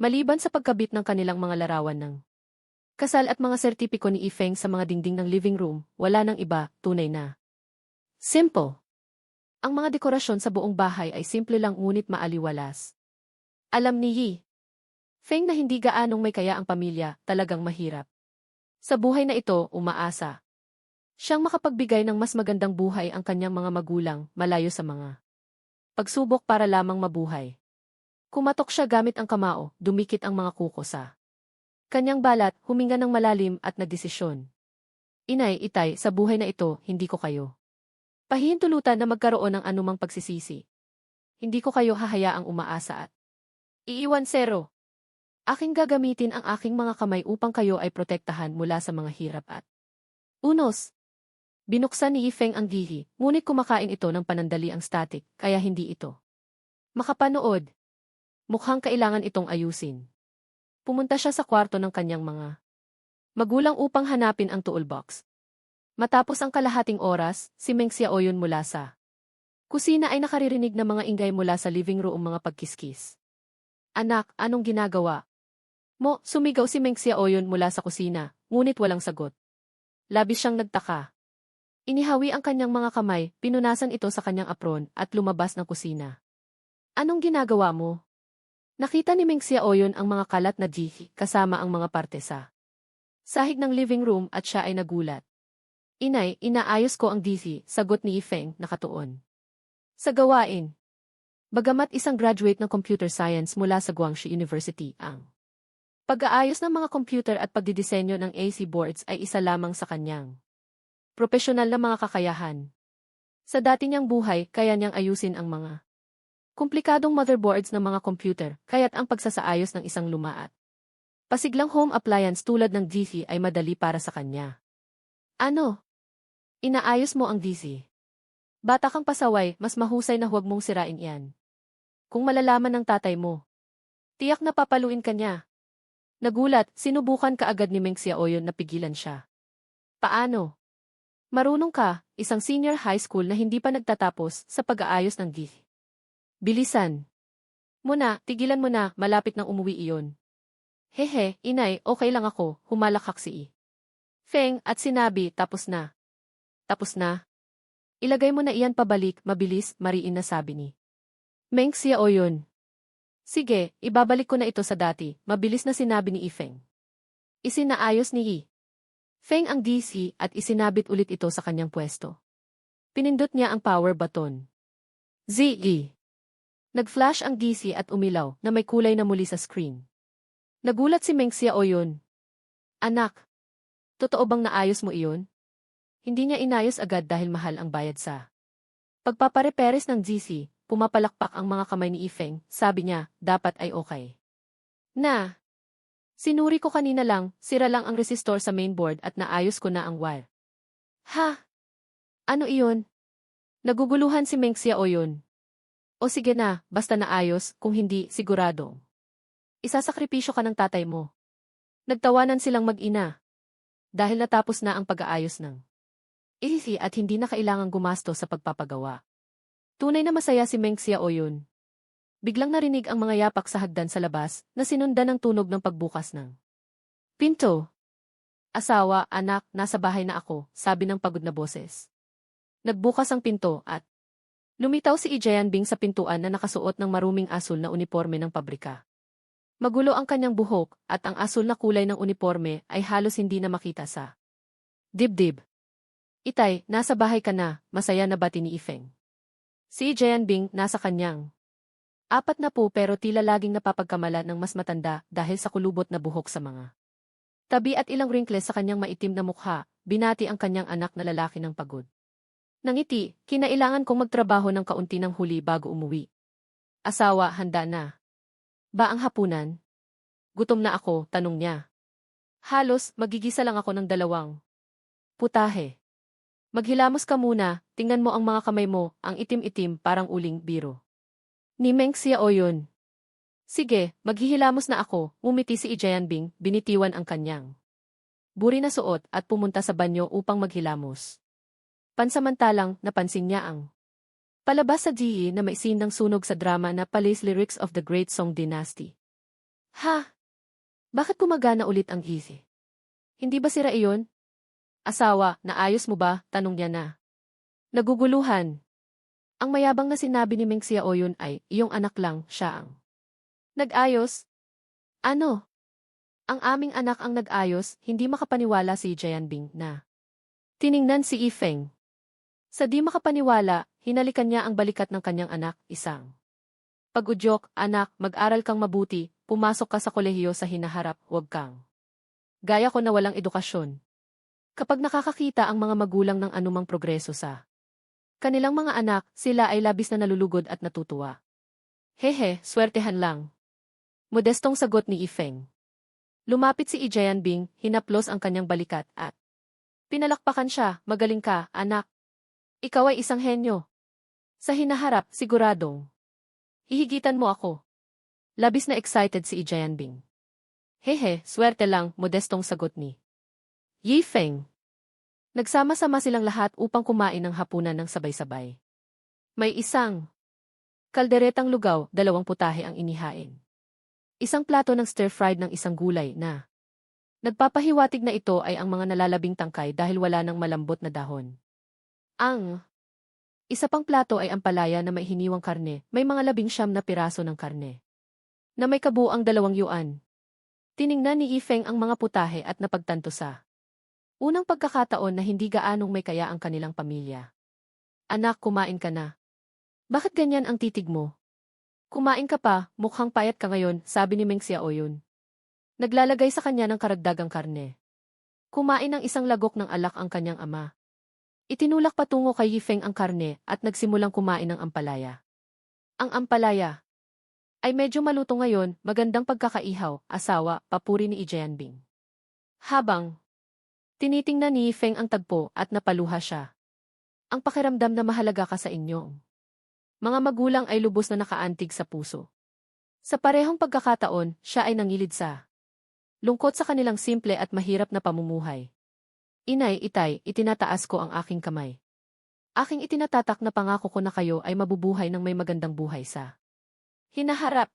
Maliban sa pagkabit ng kanilang mga larawan ng kasal at mga sertipiko ni Yifeng sa mga dingding ng living room, wala nang iba, tunay na simple. Ang mga dekorasyon sa buong bahay ay simple lang ngunit maaliwalas. Alam ni Yifeng na hindi gaanong may kaya ang pamilya, talagang mahirap. Sa buhay na ito, umaasa siyang makapagbigay ng mas magandang buhay ang kanyang mga magulang, malayo sa mga pagsubok para lamang mabuhay. Kumatok siya gamit ang kamao, dumikit ang mga kuko sa kanyang balat, huminga ng malalim at nagdesisyon. Inay, itay, sa buhay na ito, hindi ko kayo pahihintulutan na magkaroon ng anumang pagsisisi. Hindi ko kayo hahayaang umaasa at iiwan zero. Aking gagamitin ang aking mga kamay upang kayo ay protektahan mula sa mga hirap at unos. Binuksan ni Yifeng ang gihi, ngunit kumakain ito ng panandali ang static, kaya hindi ito makapanood. Mukhang kailangan itong ayusin. Pumunta siya sa kwarto ng kanyang mga magulang upang hanapin ang toolbox. Matapos ang kalahating oras, si Meng Xiaoyun mula sa kusina ay nakaririnig ng mga ingay mula sa living room mga pagkiskis. Anak, anong ginagawa mo? Sumigaw si Meng Xiaoyun mula sa kusina, ngunit walang sagot. Labis siyang nagtaka. Inihawi ang kanyang mga kamay, pinunasan ito sa kanyang apron at lumabas ng kusina. Anong ginagawa mo? Nakita ni Meng Xiaoyun ang mga kalat na jihi kasama ang mga parte sa sahig ng living room at siya ay nagulat. Inay, inaayos ko ang DC, sagot ni Yifeng, nakatuon sa gawain. Bagamat isang graduate ng computer science mula sa Guangxi University, ang pag-aayos ng mga computer at pagdidisenyo ng AC boards ay isa lamang sa kanyang propesyonal na mga kakayahan. Sa dati niyang buhay, kaya niyang ayusin ang mga komplikadong motherboards ng mga computer, kaya't ang pagsasaayos ng isang lumaat pasiglang home appliance tulad ng DC ay madali para sa kanya. Ano? Inaayos mo ang DC? Bata kang pasaway, mas mahusay na huwag mong sirain iyan. Kung malalaman ng tatay mo, tiyak na papaluin ka niya. Nagulat, sinubukan kaagad ni Meng Xiaoyun na pigilan siya. Paano? Marunong ka, isang senior high school na hindi pa nagtatapos sa pag-aayos ng DC. Bilisan. Muna, tigilan mo na, malapit nang umuwi iyon. Hehe, inay, okay lang ako, humalakhak si Feng at sinabi, tapos na. Tapos na? Ilagay mo na iyan pabalik, mabilis, mariin na sabi ni Meng Xiaoyun. Sige, ibabalik ko na ito sa dati, mabilis na sinabi ni Yifeng. Isinaayos ni Feng ang DC at isinabit ulit ito sa kanyang pwesto. Pinindot niya ang power button. ZE. Nag-flash ang DC at umilaw na may kulay na muli sa screen. Nagulat si Meng Xiaoyun. Anak, totoo bang naayos mo iyon? Hindi niya inayos agad dahil mahal ang bayad sa pagpapareperes ng GC, pumapalakpak ang mga kamay ni Yifeng, sabi niya, dapat ay okay. Na, sinuri ko kanina lang, sira lang ang resistor sa mainboard at naayos ko na ang wire. Ha? Ano iyon? Naguguluhan si Meng Xiaoyun. O sige na, basta naayos, kung hindi, sigurado. Isasakripisyo ka ng tatay mo. Nagtawanan silang mag-ina. Dahil natapos na ang pag-aayos ng Ihi at hindi na kailangang gumasto sa pagpapagawa. Tunay na masaya si Meng Xiaoyun. Biglang narinig ang mga yapak sa hagdan sa labas na sinundan ng tunog ng pagbukas ng pinto. Asawa, anak, nasa bahay na ako, sabi ng pagod na boses. Nagbukas ang pinto at lumitaw si Ijayan Bing sa pintuan na nakasuot ng maruming asul na uniforme ng pabrika. Magulo ang kanyang buhok at ang asul na kulay ng uniforme ay halos hindi na makita sa dibdib. Itay, nasa bahay ka na, masaya na bati ni Yifeng. Si Ijayan Bing nasa kanyang Apat na po pero tila laging napapagkamala ng mas matanda dahil sa kulubot na buhok sa mga tabi at ilang wrinkles sa kanyang maitim na mukha, binati ang kanyang anak na lalaki ng pagod. Nangiti, kinailangan kong magtrabaho ng kaunti ng huli bago umuwi. Asawa, handa na. Ba ang hapunan? Gutom na ako, tanong niya. Halos, magigisa lang ako ng dalawang putahe. Maghilamos ka muna, tingnan mo ang mga kamay mo, ang itim-itim parang uling biro. Ni Meng Xiaoyun. Sige, maghihilamos na ako, ngumiti si Ijayanbing, binitiwan ang kanyang buri na suot at pumunta sa banyo upang maghilamos. Pansamantalang, napansin niya ang palabas sa GE na may sindang sunog sa drama na Palace Lyrics of the Great Song Dynasty. Ha? Bakit gumagana ulit ang GE? Hindi ba sira iyon? Asawa, naayos mo ba? Tanong niya na. Naguguluhan. Ang mayabang na sinabi ni Meng Xiaoyun ay, iyong anak lang, siya ang nag-ayos. Ano? Ang aming anak ang nag-ayos, hindi makapaniwala si Jianbing na. Tiningnan si Yifeng. Sa di makapaniwala, hinalikan niya ang balikat ng kanyang anak, isang pag-udyok, anak, mag-aral kang mabuti, pumasok ka sa kolehiyo sa hinaharap, huwag kang gaya ko na walang edukasyon. Kapag nakakakita ang mga magulang ng anumang progreso sa kanilang mga anak, sila ay labis na nalulugod at natutuwa. Hehe, swertehan lang. Modestong sagot ni Yifeng. Lumapit si Ijayanbing, hinaplos ang kanyang balikat at pinalakpakan siya, magaling ka, anak. Ikaw ay isang henyo. Sa hinaharap, siguradong hihigitan mo ako. Labis na excited si Ijayanbing. Hehe, swerte lang, modestong sagot ni Yifeng. Nagsama-sama silang lahat upang kumain ng hapunan ng sabay-sabay. May isang kalderetang lugaw, 2 putahe ang inihain. Isang plato ng stir-fried ng isang gulay na nagpapahiwatig na ito ay ang mga nalalabing tangkay dahil wala ng malambot na dahon. Ang isa pang plato ay ampalaya na may hiniwang karne, may mga 19 na piraso ng karne na may kabuang 2 yuan. Tiningnan ni Yifeng ang mga putahe at napagtanto sa unang pagkakataon na hindi gaanong may kaya ang kanilang pamilya. Anak, kumain ka na. Bakit ganyan ang titig mo? Kumain ka pa, mukhang payat ka ngayon, sabi ni Meng Xiaoyun. Naglalagay sa kanya ng karagdagang karne. Kumain ng isang lagok ng alak ang kanyang ama. Itinulak patungo kay Yifeng ang karne at nagsimulang kumain ng ampalaya. Ang ampalaya ay medyo maluto ngayon, magandang pagkakaihaw, asawa, papuri ni Ijayanbing. Habang tinitingnan ni Yifeng ang tagpo at napaluha siya. Ang pakiramdam na mahalaga ka sa inyong mga magulang ay lubos na nakaantig sa puso. Sa parehong pagkakataon, siya ay nangilid sa lungkot sa kanilang simple at mahirap na pamumuhay. Inay, itay, itinataas ko ang aking kamay. Aking itinatatak na pangako ko na kayo ay mabubuhay ng may magandang buhay sa hinaharap.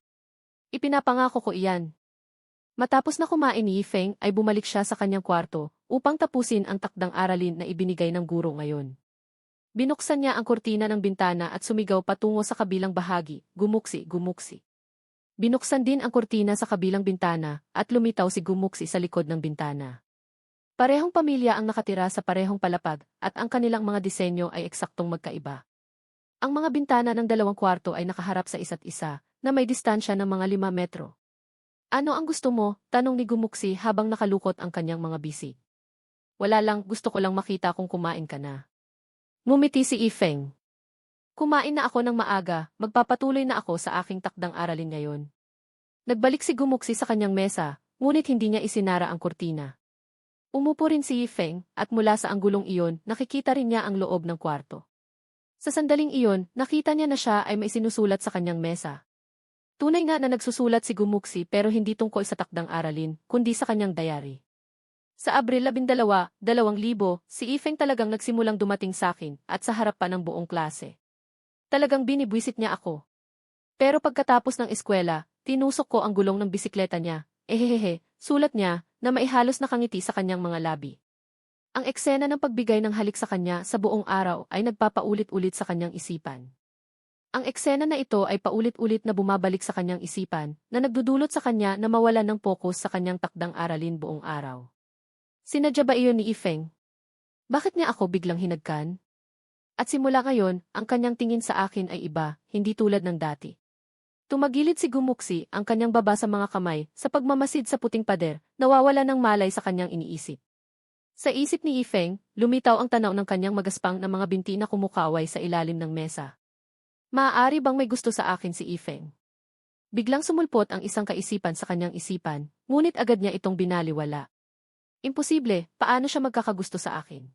Ipinapangako ko iyan. Matapos na kumain ni Yifeng ay bumalik siya sa kanyang kwarto upang tapusin ang takdang aralin na ibinigay ng guro ngayon. Binuksan niya ang kurtina ng bintana at sumigaw patungo sa kabilang bahagi, gumuksi, gumuksi. Binuksan din ang kurtina sa kabilang bintana at lumitaw si Gumuksi sa likod ng bintana. Parehong pamilya ang nakatira sa parehong palapag at ang kanilang mga disenyo ay eksaktong magkaiba. Ang mga bintana ng 2 kwarto ay nakaharap sa isa't isa na may distansya ng mga 5 metro. Ano ang gusto mo? Tanong ni Gumuksi habang nakalukot ang kanyang mga bisig. Wala lang, gusto ko lang makita kung kumain ka na. Ngumiti si Yifeng. Kumain na ako ng maaga, magpapatuloy na ako sa aking takdang aralin ngayon. Nagbalik si Gumuksi sa kanyang mesa, ngunit hindi niya isinara ang kurtina. Umupo rin si Yifeng at mula sa anggulong iyon, nakikita rin niya ang loob ng kwarto. Sa sandaling iyon, nakita niya na siya ay may sinusulat sa kanyang mesa. Tunay nga na nagsusulat si Gumuksi pero hindi tungkol sa takdang aralin, kundi sa kanyang diary. Sa Abril 12, 2000, si Yifeng talagang nagsimulang dumating sa akin at sa harap pa ng buong klase. Talagang binibwisit niya ako. Pero pagkatapos ng eskwela, tinusok ko ang gulong ng bisikleta niya, sulat niya, na maihalos nakangiti sa kanyang mga labi. Ang eksena ng pagbigay ng halik sa kanya sa buong araw ay nagpapaulit-ulit sa kanyang isipan. Ang eksena na ito ay paulit-ulit na bumabalik sa kanyang isipan na nagdudulot sa kanya na mawalan ng pokus sa kanyang takdang aralin buong araw. Sinadya ba iyon ni Yifeng? Bakit niya ako biglang hinagkan? At simula ngayon, ang kanyang tingin sa akin ay iba, hindi tulad ng dati. Tumagilid si Gumuksi, ang kanyang baba sa mga kamay, sa pagmamasid sa puting pader, nawawala ng malay sa kanyang iniisip. Sa isip ni Yifeng, lumitaw ang tanaw ng kanyang magaspang na mga binti na kumukaway sa ilalim ng mesa. Maaari bang may gusto sa akin si Yifeng? Biglang sumulpot ang isang kaisipan sa kanyang isipan, ngunit agad niya itong binaliwala. Imposible, paano siya magkakagusto sa akin?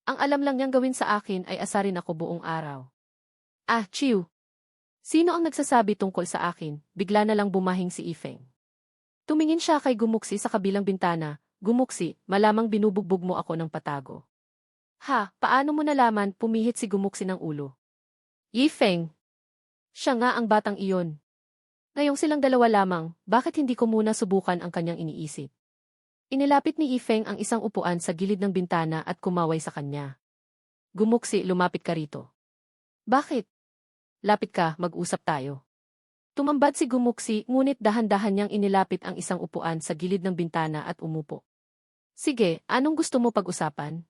Ang alam lang niyang gawin sa akin ay asarin ako buong araw. Ah, Chiu! Sino ang nagsasabi tungkol sa akin? Bigla na lang bumahing si Yifeng. Tumingin siya kay Gumuksi sa kabilang bintana. Gumuksi, malamang binubugbog mo ako ng patago. Ha, paano mo nalaman? Pumihit si Gumuksi ng ulo. Yifeng! Siya nga ang batang iyon. Ngayong silang dalawa lamang, bakit hindi ko muna subukan ang kanyang iniisip? Inilapit ni Yifeng ang isang upuan sa gilid ng bintana at kumaway sa kanya. Gumuksi, lumapit ka rito. Bakit? Lapit ka, mag-usap tayo. Tumambad si Gumuksi, ngunit dahan-dahan niyang inilapit ang isang upuan sa gilid ng bintana at umupo. Sige, anong gusto mo pag-usapan?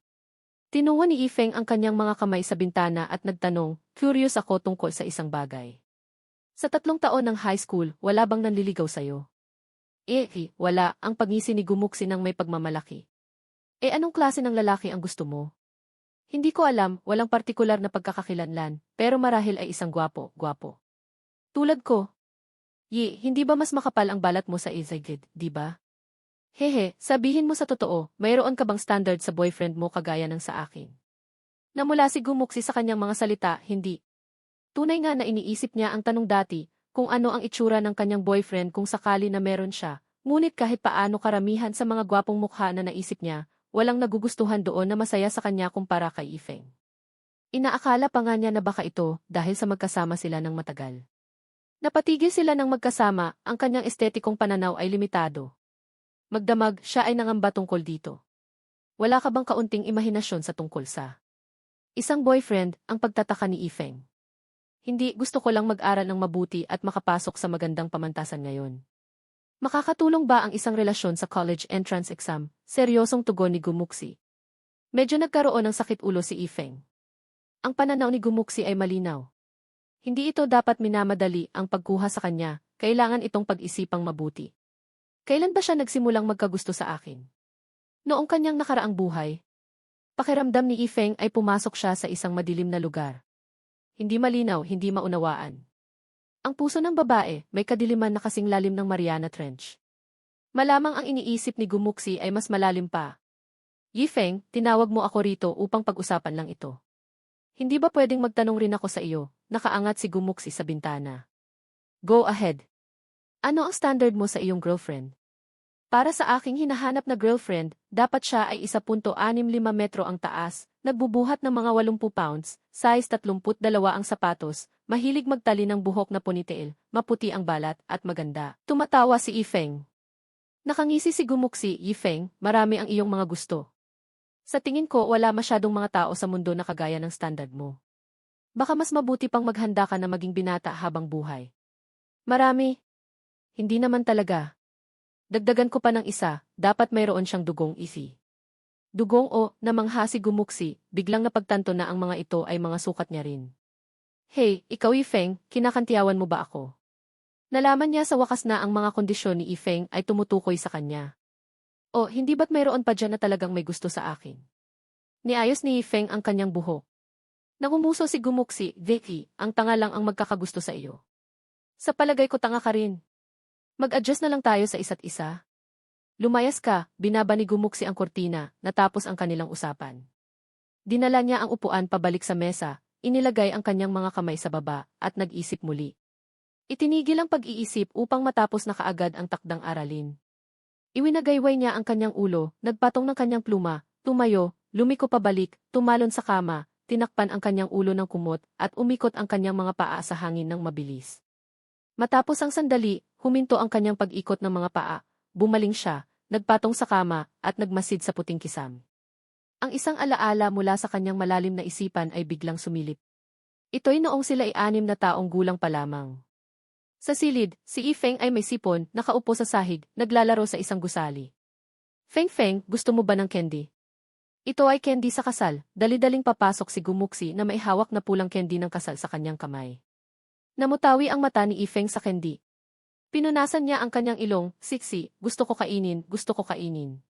Tinungo ni Yifeng ang kanyang mga kamay sa bintana at nagtanong, curious ako tungkol sa isang bagay. Sa 3 taon ng high school, wala bang nanliligaw sa'yo? Wala, ang pangisi ni Gumuksi ng may pagmamalaki. Anong klase ng lalaki ang gusto mo? Hindi ko alam, walang partikular na pagkakakilanlan, pero marahil ay isang gwapo. Tulad ko. Hindi ba mas makapal ang balat mo sa Izagid, di ba? Hehe, sabihin mo sa totoo, mayroon ka bang standard sa boyfriend mo kagaya ng sa akin? Namula si Gumuksi sa kanyang mga salita, hindi. Tunay nga na iniisip niya ang tanong dati, kung ano ang itsura ng kanyang boyfriend kung sakali na meron siya, ngunit kahit paano karamihan sa mga gwapong mukha na naisip niya, walang nagugustuhan doon na masaya sa kanya kumpara kay Yifeng. Inaakala pa nga niya na baka ito dahil sa magkasama sila ng matagal. Napatigil sila ng magkasama, ang kanyang estetikong pananaw ay limitado. Magdamag, siya ay nangamba tungkol dito. Wala ka bang kaunting imahinasyon sa tungkol sa isang boyfriend, ang pagtataka ni Yifeng? Hindi, gusto ko lang mag-aral ng mabuti at makapasok sa magandang pamantasan ngayon. Makakatulong ba ang isang relasyon sa college entrance exam? Seryosong tugon ni Gumuksi. Medyo nagkaroon ng sakit ulo si Yifeng. Ang pananaw ni Gumuksi ay malinaw. Hindi ito dapat minamadali ang pagkuha sa kanya, kailangan itong pag-isipang mabuti. Kailan ba siya nagsimulang magkagusto sa akin? Noong kanyang nakaraang buhay. Pakiramdam ni Yifeng ay pumasok siya sa isang madilim na lugar. Hindi malinaw, hindi maunawaan. Ang puso ng babae, may kadiliman na kasing lalim ng Mariana Trench. Malamang ang iniisip ni Gumuksi ay mas malalim pa. Yifeng, tinawag mo ako rito upang pag-usapan lang ito. Hindi ba pwedeng magtanong rin ako sa iyo? Nakaangat si Gumuksi sa bintana. Go ahead. Ano ang standard mo sa iyong girlfriend? Para sa aking hinahanap na girlfriend, dapat siya ay 1.65 metro ang taas, nagbubuhat ng mga 80 pounds, size 32 ang sapatos, mahilig magtali ng buhok na ponytail, maputi ang balat, at maganda. Tumatawa si Yifeng. Nakangisi si Gumuksi, Yifeng, marami ang iyong mga gusto. Sa tingin ko wala masyadong mga tao sa mundo na kagaya ng standard mo. Baka mas mabuti pang maghanda ka na maging binata habang buhay. Marami. Hindi naman talaga. Dagdagan ko pa ng isa, dapat mayroon siyang dugong isi. Dugong o, namangha si Gumuksi, biglang napagtanto na ang mga ito ay mga sukat niya rin. Hey, ikaw Yifeng, kinakantiyawan mo ba ako? Nalaman niya sa wakas na ang mga kondisyon ni Yifeng ay tumutukoy sa kanya. O, hindi ba't mayroon pa dyan na talagang may gusto sa akin? Niayos ni Yifeng ang kanyang buhok. Nangumuso si Gumuksi, Vicky, ang tanga lang ang magkakagusto sa iyo. Sa palagay ko tanga ka rin. Mag-adjust na lang tayo sa isa't isa. Lumayas ka, binaba ni Gumuksi ang kortina, natapos ang kanilang usapan. Dinala niya ang upuan pabalik sa mesa, inilagay ang kanyang mga kamay sa baba, at nag-isip muli. Itinigil ang pag-iisip upang matapos na kaagad ang takdang aralin. Iwinagayway niya ang kanyang ulo, nagpatong ng kanyang pluma, tumayo, lumiko pabalik, tumalon sa kama, tinakpan ang kanyang ulo ng kumot, at umikot ang kanyang mga paa sa hangin ng mabilis. Matapos ang sandali, huminto ang kanyang pag-ikot ng mga paa, bumaling siya, nagpatong sa kama, at nagmasid sa puting kisam. Ang isang alaala mula sa kanyang malalim na isipan ay biglang sumilip. Ito'y noong sila ay 6 na taong gulang pa lamang. Sa silid, si Yifeng ay may sipon, nakaupo sa sahig, naglalaro sa isang gusali. Feng, gusto mo ba ng candy? Ito ay candy sa kasal, dali-daling papasok si Gumuksi na may hawak na pulang candy ng kasal sa kanyang kamay. Namutawi ang mata ni Ifeng sa candy. Pinunasan niya ang kanyang ilong, siksi, gusto ko kainin, gusto ko kainin.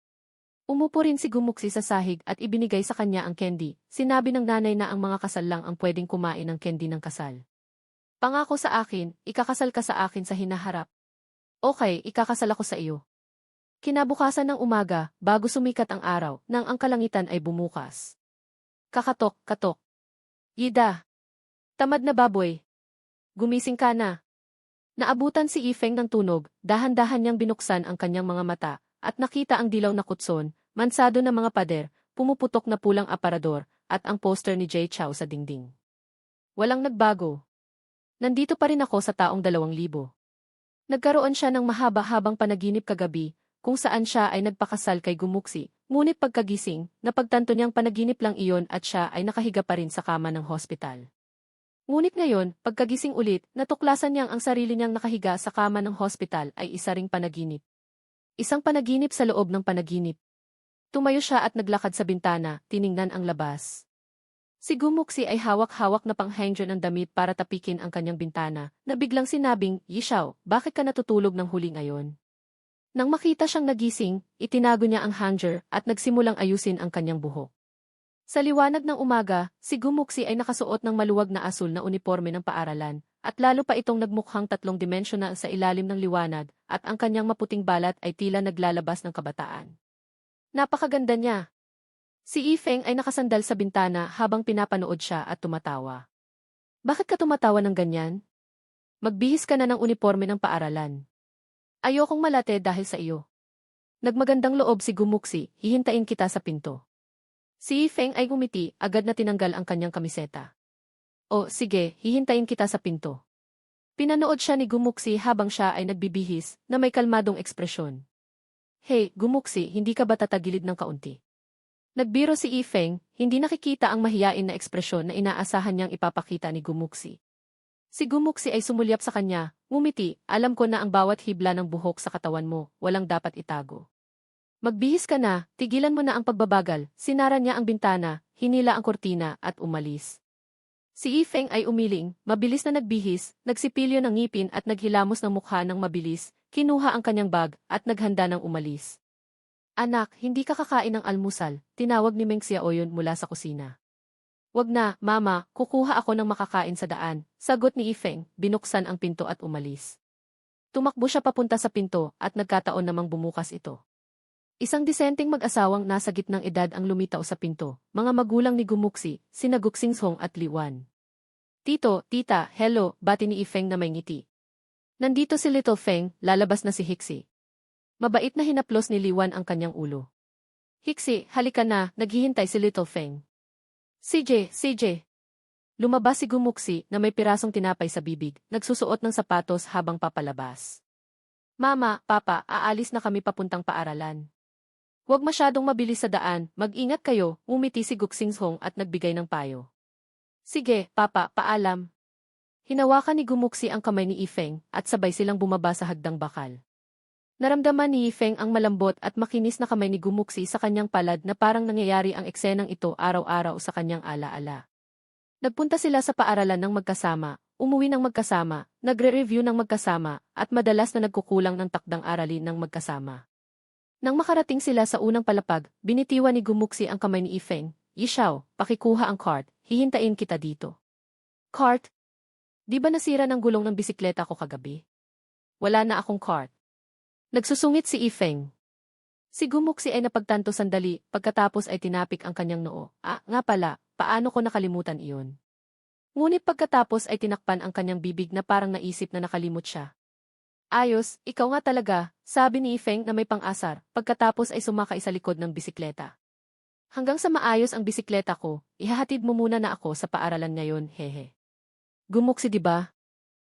Umupo rin si Gumuksi sa sahig at ibinigay sa kanya ang candy. Sinabi ng nanay na ang mga kasal lang ang pwedeng kumain ng candy ng kasal. Pangako sa akin, ikakasal ka sa akin sa hinaharap. Okay, ikakasal ako sa iyo. Kinabukasan ng umaga, bago sumikat ang araw, nang ang kalangitan ay bumukas. Kakatok, katok. Yida. Tamad na baboy. Gumising ka na. Naabutan si Ifeng ng tunog, dahan-dahan niyang binuksan ang kanyang mga mata, at nakita ang dilaw na kutson, mansado na mga pader, pumuputok na pulang aparador, at ang poster ni Jay Chou sa dingding. Walang nagbago. Nandito pa rin ako sa taong 2,000. Nagkaroon siya ng mahaba-habang panaginip kagabi, kung saan siya ay nagpakasal kay Gumuksi, ngunit pagkagising, napagtanto niyang panaginip lang iyon at siya ay nakahiga pa rin sa kama ng hospital. Ngunit ngayon, pagkagising ulit, natuklasan niyang ang sarili niyang nakahiga sa kama ng hospital ay isa ring panaginip. Isang panaginip sa loob ng panaginip. Tumayo siya at naglakad sa bintana, tiningnan ang labas. Si Gumuksi ay hawak-hawak na pang-hanger ng damit para tapikin ang kanyang bintana, na biglang sinabing, Yishao, bakit ka natutulog ng huli ngayon? Nang makita siyang nagising, itinago niya ang hanger at nagsimulang ayusin ang kanyang buhok. Sa liwanag ng umaga, si Gumuksi ay nakasuot ng maluwag na asul na uniforme ng paaralan, at lalo pa itong nagmukhang 3-dimensional sa ilalim ng liwanag, at ang kanyang maputing balat ay tila naglalabas ng kabataan. Napakaganda niya. Si Ifeng ay nakasandal sa bintana habang pinapanood siya at tumatawa. Bakit ka tumatawa ng ganyan? Magbihis ka na ng uniforme ng paaralan. Ayokong malate dahil sa iyo. Nagmagandang loob si Gumuksi, hihintayin kita sa pinto. Si Ifeng ay ngumiti, agad na tinanggal ang kanyang kamiseta. O, sige, hihintayin kita sa pinto. Pinanood siya ni Gumuksi habang siya ay nagbibihis, na may kalmadong ekspresyon. Hey, Gumuksi, hindi ka ba tatagilid ng kaunti? Nagbiro si Ifeng, hindi nakikita ang mahiyain na ekspresyon na inaasahan niyang ipapakita ni Gumuksi. Si Gumuksi ay sumulyap sa kanya, ngumiti, alam ko na ang bawat hibla ng buhok sa katawan mo, walang dapat itago. Magbihis ka na, tigilan mo na ang pagbabagal, sinara niya ang bintana, hinila ang kortina at umalis. Si Ifeng ay umiling, mabilis na nagbihis, nagsipilyo ng ngipin at naghilamos ng mukha ng mabilis, kinuha ang kanyang bag at naghanda ng umalis. Anak, hindi ka kakain ng almusal, tinawag ni Meng Xiaoyun mula sa kusina. Wag na, mama, kukuha ako ng makakain sa daan, sagot ni Ifeng, binuksan ang pinto at umalis. Tumakbo siya papunta sa pinto at nagkataon namang bumukas ito. Isang disenteng mag-asawang nasa gitnang edad ang lumitaw sa pinto, mga magulang ni Gumuksi, sina Guxingsong at Liwan. Tito, tita, hello, bati ni Ifeng na may ngiti. Nandito si Little Feng, lalabas na si Hixi. Mabait na hinaplos ni Liwan ang kanyang ulo. Hixi, halika na, naghihintay si Little Feng. CJ. Lumabas si Gumuksi na may pirasong tinapay sa bibig, nagsusuot ng sapatos habang papalabas. Mama, papa, aalis na kami papuntang paaralan. Huwag masyadong mabilis sa daan, mag-ingat kayo, umiti si Guxingsong at nagbigay ng payo. Sige, papa, paalam. Hinawakan ni Gumuksi ang kamay ni Ifeng at sabay silang bumaba sa hagdang bakal. Naramdaman ni Ifeng ang malambot at makinis na kamay ni Gumuksi sa kanyang palad na parang nangyayari ang eksenang ito araw-araw sa kanyang alaala. Nagpunta sila sa paaralan ng magkasama, umuwi ng magkasama, nagre-review ng magkasama, at madalas na nagkukulang ng takdang aralin ng magkasama. Nang makarating sila sa unang palapag, binitiwan ni Gumuksi ang kamay ni Ifeng. Yishao, pakikuha ang cart, hihintayin kita dito. Cart? Di ba nasira ng gulong ng bisikleta ko kagabi? Wala na akong cart. Nagsusungit si Ifeng. Si Gumuksi ay napagtanto sandali, pagkatapos ay tinapik ang kanyang noo. Nga pala, paano ko nakalimutan iyon? Ngunit pagkatapos ay tinakpan ang kanyang bibig na parang naisip na nakalimot siya. Ayos, ikaw nga talaga, sabi ni Ifeng na may pang-asar, pagkatapos ay sumakay sa likod ng bisikleta. Hanggang sa maayos ang bisikleta ko, ihahatid mo muna na ako sa paaralan ngayon, hehe. Gumuksi di ba?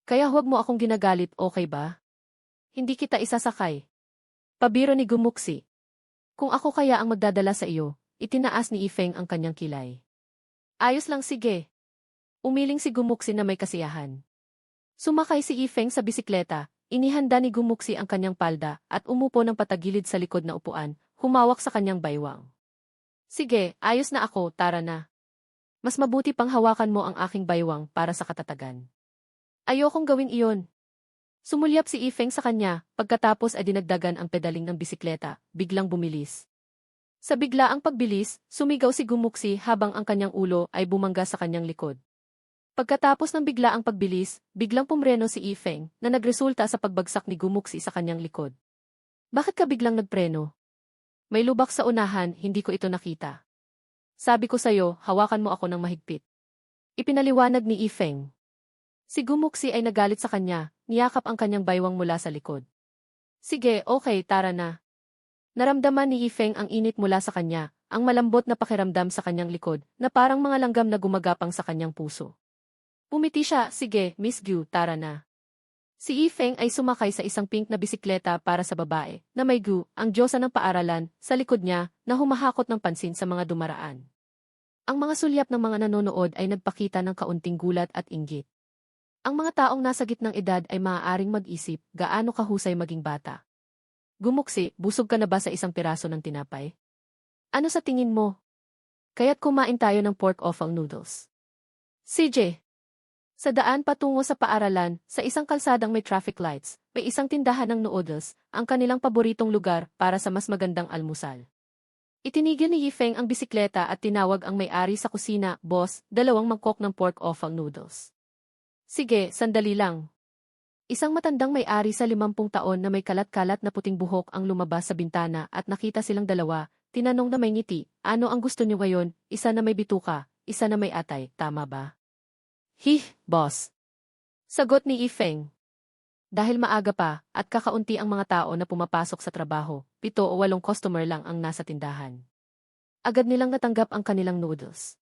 Kaya huwag mo akong ginagalit, okay ba? Hindi kita isasakay. Pabiro ni Gumuksi. Kung ako kaya ang magdadala sa iyo, itinaas ni Ifeng ang kanyang kilay. Ayos lang sige. Umiling si Gumuksi na may kasiyahan. Sumakay si Ifeng sa bisikleta, inihanda ni Gumuksi ang kanyang palda at umupo ng patagilid sa likod na upuan, humawak sa kanyang baywang. Sige, ayos na ako, tara na. Mas mabuti pang hawakan mo ang aking baywang para sa katatagan. Ayokong gawing iyon. Sumulyap si Ifeng sa kanya, pagkatapos ay dinagdagan ang pedaling ng bisikleta, biglang bumilis. Sa biglaang pagbilis, sumigaw si Gumuksi habang ang kanyang ulo ay bumangga sa kanyang likod. Pagkatapos ng biglaang pagbilis, biglang pumreno si Ifeng na nagresulta sa pagbagsak ni Gumuksi sa kanyang likod. Bakit ka biglang nagpreno? May lubak sa unahan, hindi ko ito nakita. Sabi ko sa'yo, hawakan mo ako ng mahigpit. Ipinaliwanag ni Ifeng. Si Gumuksi ay nagalit sa kanya, niyakap ang kanyang baywang mula sa likod. Sige, okay, tara na. Naramdaman ni Ifeng ang init mula sa kanya, ang malambot na pakiramdam sa kanyang likod, na parang mga langgam na gumagapang sa kanyang puso. Pumiti siya, sige, Miss Gu, tara na. Si Ifeng ay sumakay sa isang pink na bisikleta para sa babae, na may Gu, ang diyosa ng paaralan, sa likod niya, na humahakot ng pansin sa mga dumaraan. Ang mga sulyap ng mga nanonood ay nagpakita ng kaunting gulat at inggit. Ang mga taong nasa gitnang edad ay maaaring mag-isip, gaano kahusay maging bata. Gumuksi, busog ka na ba sa isang piraso ng tinapay? Ano sa tingin mo? Kaya't kumain tayo ng pork offal noodles. CJ. Sa daan patungo sa paaralan, sa isang kalsadang may traffic lights, may isang tindahan ng noodles, ang kanilang paboritong lugar para sa mas magandang almusal. Itinigil ni Yifeng ang bisikleta at tinawag ang may-ari sa kusina, boss, 2 mangkok ng pork offal noodles. Sige, sandali lang. Isang matandang may-ari sa 50 taon na may kalat-kalat na puting buhok ang lumabas sa bintana at nakita silang dalawa, tinanong na may ngiti, ano ang gusto niyo ngayon, isa na may bituka, isa na may atay, tama ba? Boss. Sagot ni Ifeng. Dahil maaga pa, at kakaunti ang mga tao na pumapasok sa trabaho, 7 o 8 customer lang ang nasa tindahan. Agad nilang natanggap ang kanilang noodles.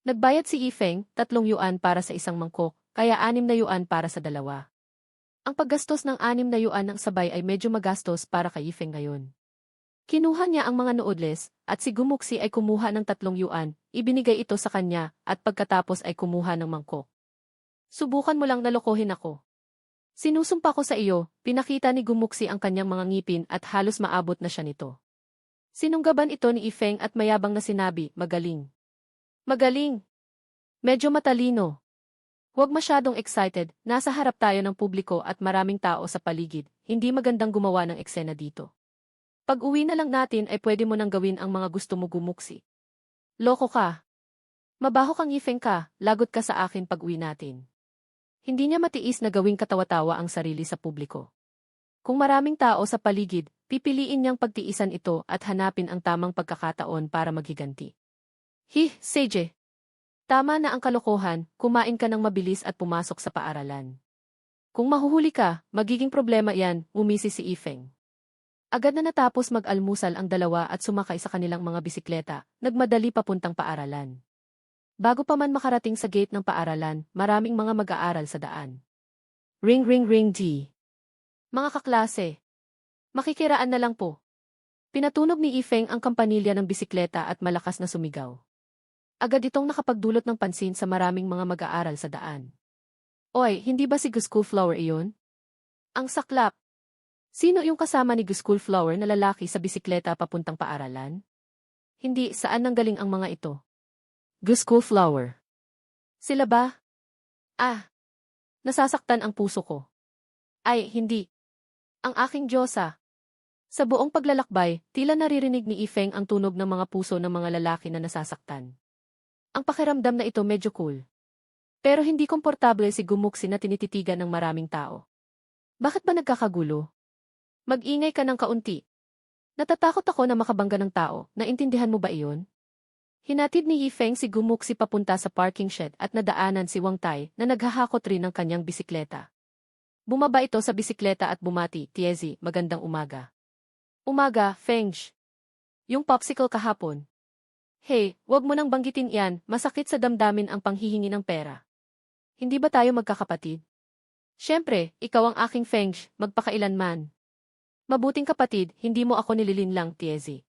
Nagbayad si Ifeng, 3 yuan para sa isang mangkok, kaya 6 na yuan para sa dalawa. Ang paggastos ng 6 na yuan ng sabay ay medyo magastos para kay Yifeng ngayon. Kinuha niya ang mga noodles, at si Gumuksi ay kumuha ng 3 yuan, ibinigay ito sa kanya, at pagkatapos ay kumuha ng mangkok. Subukan mo lang na lokohin ako. Sinusumpa ko sa iyo, pinakita ni Gumuksi ang kanyang mga ngipin at halos maabot na siya nito. Sinunggaban ito ni Ifeng at mayabang na sinabi, magaling. Magaling. Medyo matalino. Huwag masyadong excited, nasa harap tayo ng publiko at maraming tao sa paligid, hindi magandang gumawa ng eksena dito. Pag-uwi na lang natin ay pwede mo nang gawin ang mga gusto mo, Gumuksi. Loko ka. Mabaho kang Yifeng ka, lagot ka sa akin pag-uwi natin. Hindi niya matiis na gawing katawa-tawa ang sarili sa publiko. Kung maraming tao sa paligid, pipiliin niyang pagtiisan ito at hanapin ang tamang pagkakataon para maghiganti. Seije. Tama na ang kalokohan, kumain ka ng mabilis at pumasok sa paaralan. Kung mahuhuli ka, magiging problema yan, umisi si Ifeng. Agad na natapos mag-almusal ang dalawa at sumakay sa kanilang mga bisikleta, nagmadali papuntang paaralan. Bago pa man makarating sa gate ng paaralan, maraming mga mag-aaral sa daan. Ring ring ring D. Mga kaklase. Makikiraan na lang po. Pinatunog ni Ifeng ang kampanilya ng bisikleta at malakas na sumigaw. Agad itong nakapagdulot ng pansin sa maraming mga mag-aaral sa daan. Oy, hindi ba si Schoolflower iyon? Ang saklap. Sino yung kasama ni Schoolflower na lalaki sa bisikleta papuntang paaralan? Hindi, saan nanggaling ang mga ito? Schoolflower. Sila ba? Nasasaktan ang puso ko. Ay, hindi. Ang aking Diyosa. Sa buong paglalakbay, tila naririnig ni Ifeng ang tunog ng mga puso ng mga lalaki na nasasaktan. Ang pakiramdam na ito medyo cool. Pero hindi komportable si Gumuksi na tinititigan ng maraming tao. Bakit ba nagkakagulo? Mag-ingay ka ng kaunti. Natatakot ako na makabangga ng tao, naintindihan mo ba iyon? Hinatid ni Yifeng si Gumuksi papunta sa parking shed at nadaanan si Wang Tai na naghahakot rin ng kanyang bisikleta. Bumaba ito sa bisikleta at bumati, Tiezi, magandang umaga. Umaga, Fengj. Yung popsicle kahapon. Hey, wag mo nang banggitin yan, masakit sa damdamin ang panghihingi ng pera. Hindi ba tayo magkakapatid? Siyempre, ikaw ang aking Fengj, magpakailanman. Mabuting kapatid, hindi mo ako nililinlang, Tiezi.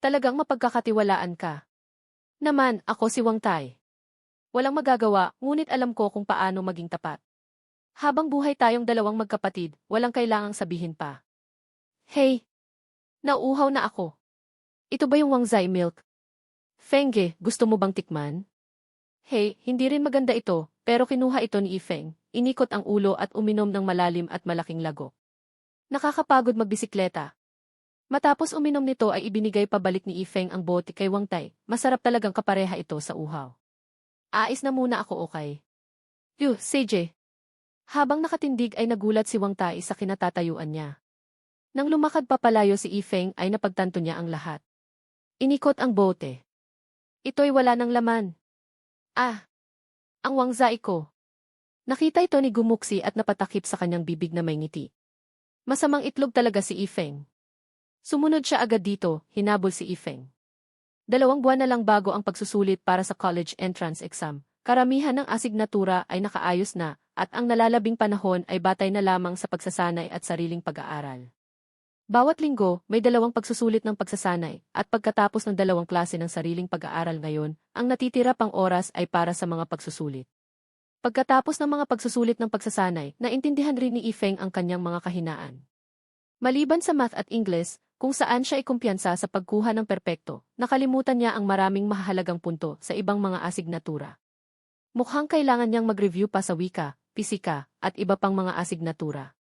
Talagang mapagkakatiwalaan ka. Naman, ako si Wang Tai. Walang magagawa, ngunit alam ko kung paano maging tapat. Habang buhay tayong dalawang magkapatid, walang kailangang sabihin pa. Hey! Nauuhaw na ako. Ito ba yung Wang Zai milk? Fengge, gusto mo bang tikman? Hey, hindi rin maganda ito, pero kinuha ito ni Ifeng, inikot ang ulo at uminom ng malalim at malaking lago. Nakakapagod magbisikleta. Matapos uminom nito ay ibinigay pabalik ni Ifeng ang bote kay Wang Tai. Masarap talagang kapareha ito sa uhaw. Ais na muna ako, okay? CJ. Habang nakatindig ay nagulat si Wang Tai sa kinatatayuan niya. Nang lumakad papalayo si Ifeng ay napagtanto niya ang lahat. Inikot ang bote. Ito'y wala ng laman. Ang Wang Zai ko. Nakita ito ni Gumuxi at napatakip sa kanyang bibig na may ngiti. Masamang itlog talaga si Ifeng. Sumunod siya agad dito, hinabol si Ifeng. 2 buwan na lang bago ang pagsusulit para sa college entrance exam. Karamihan ng asignatura ay nakaayos na, at ang nalalabing panahon ay batay na lamang sa pagsasanay at sariling pag-aaral. Bawat linggo, may 2 pagsusulit ng pagsasanay, at pagkatapos ng 2 klase ng sariling pag-aaral ngayon, ang natitira pang oras ay para sa mga pagsusulit. Pagkatapos ng mga pagsusulit ng pagsasanay, naintindihan rin ni Ifeng ang kanyang mga kahinaan. Maliban sa math at English, kung saan siya ay kumpiyansa sa pagkuha ng perpekto, nakalimutan niya ang maraming mahahalagang punto sa ibang mga asignatura. Mukhang kailangan niyang mag-review pa sa wika, pisika, at iba pang mga asignatura.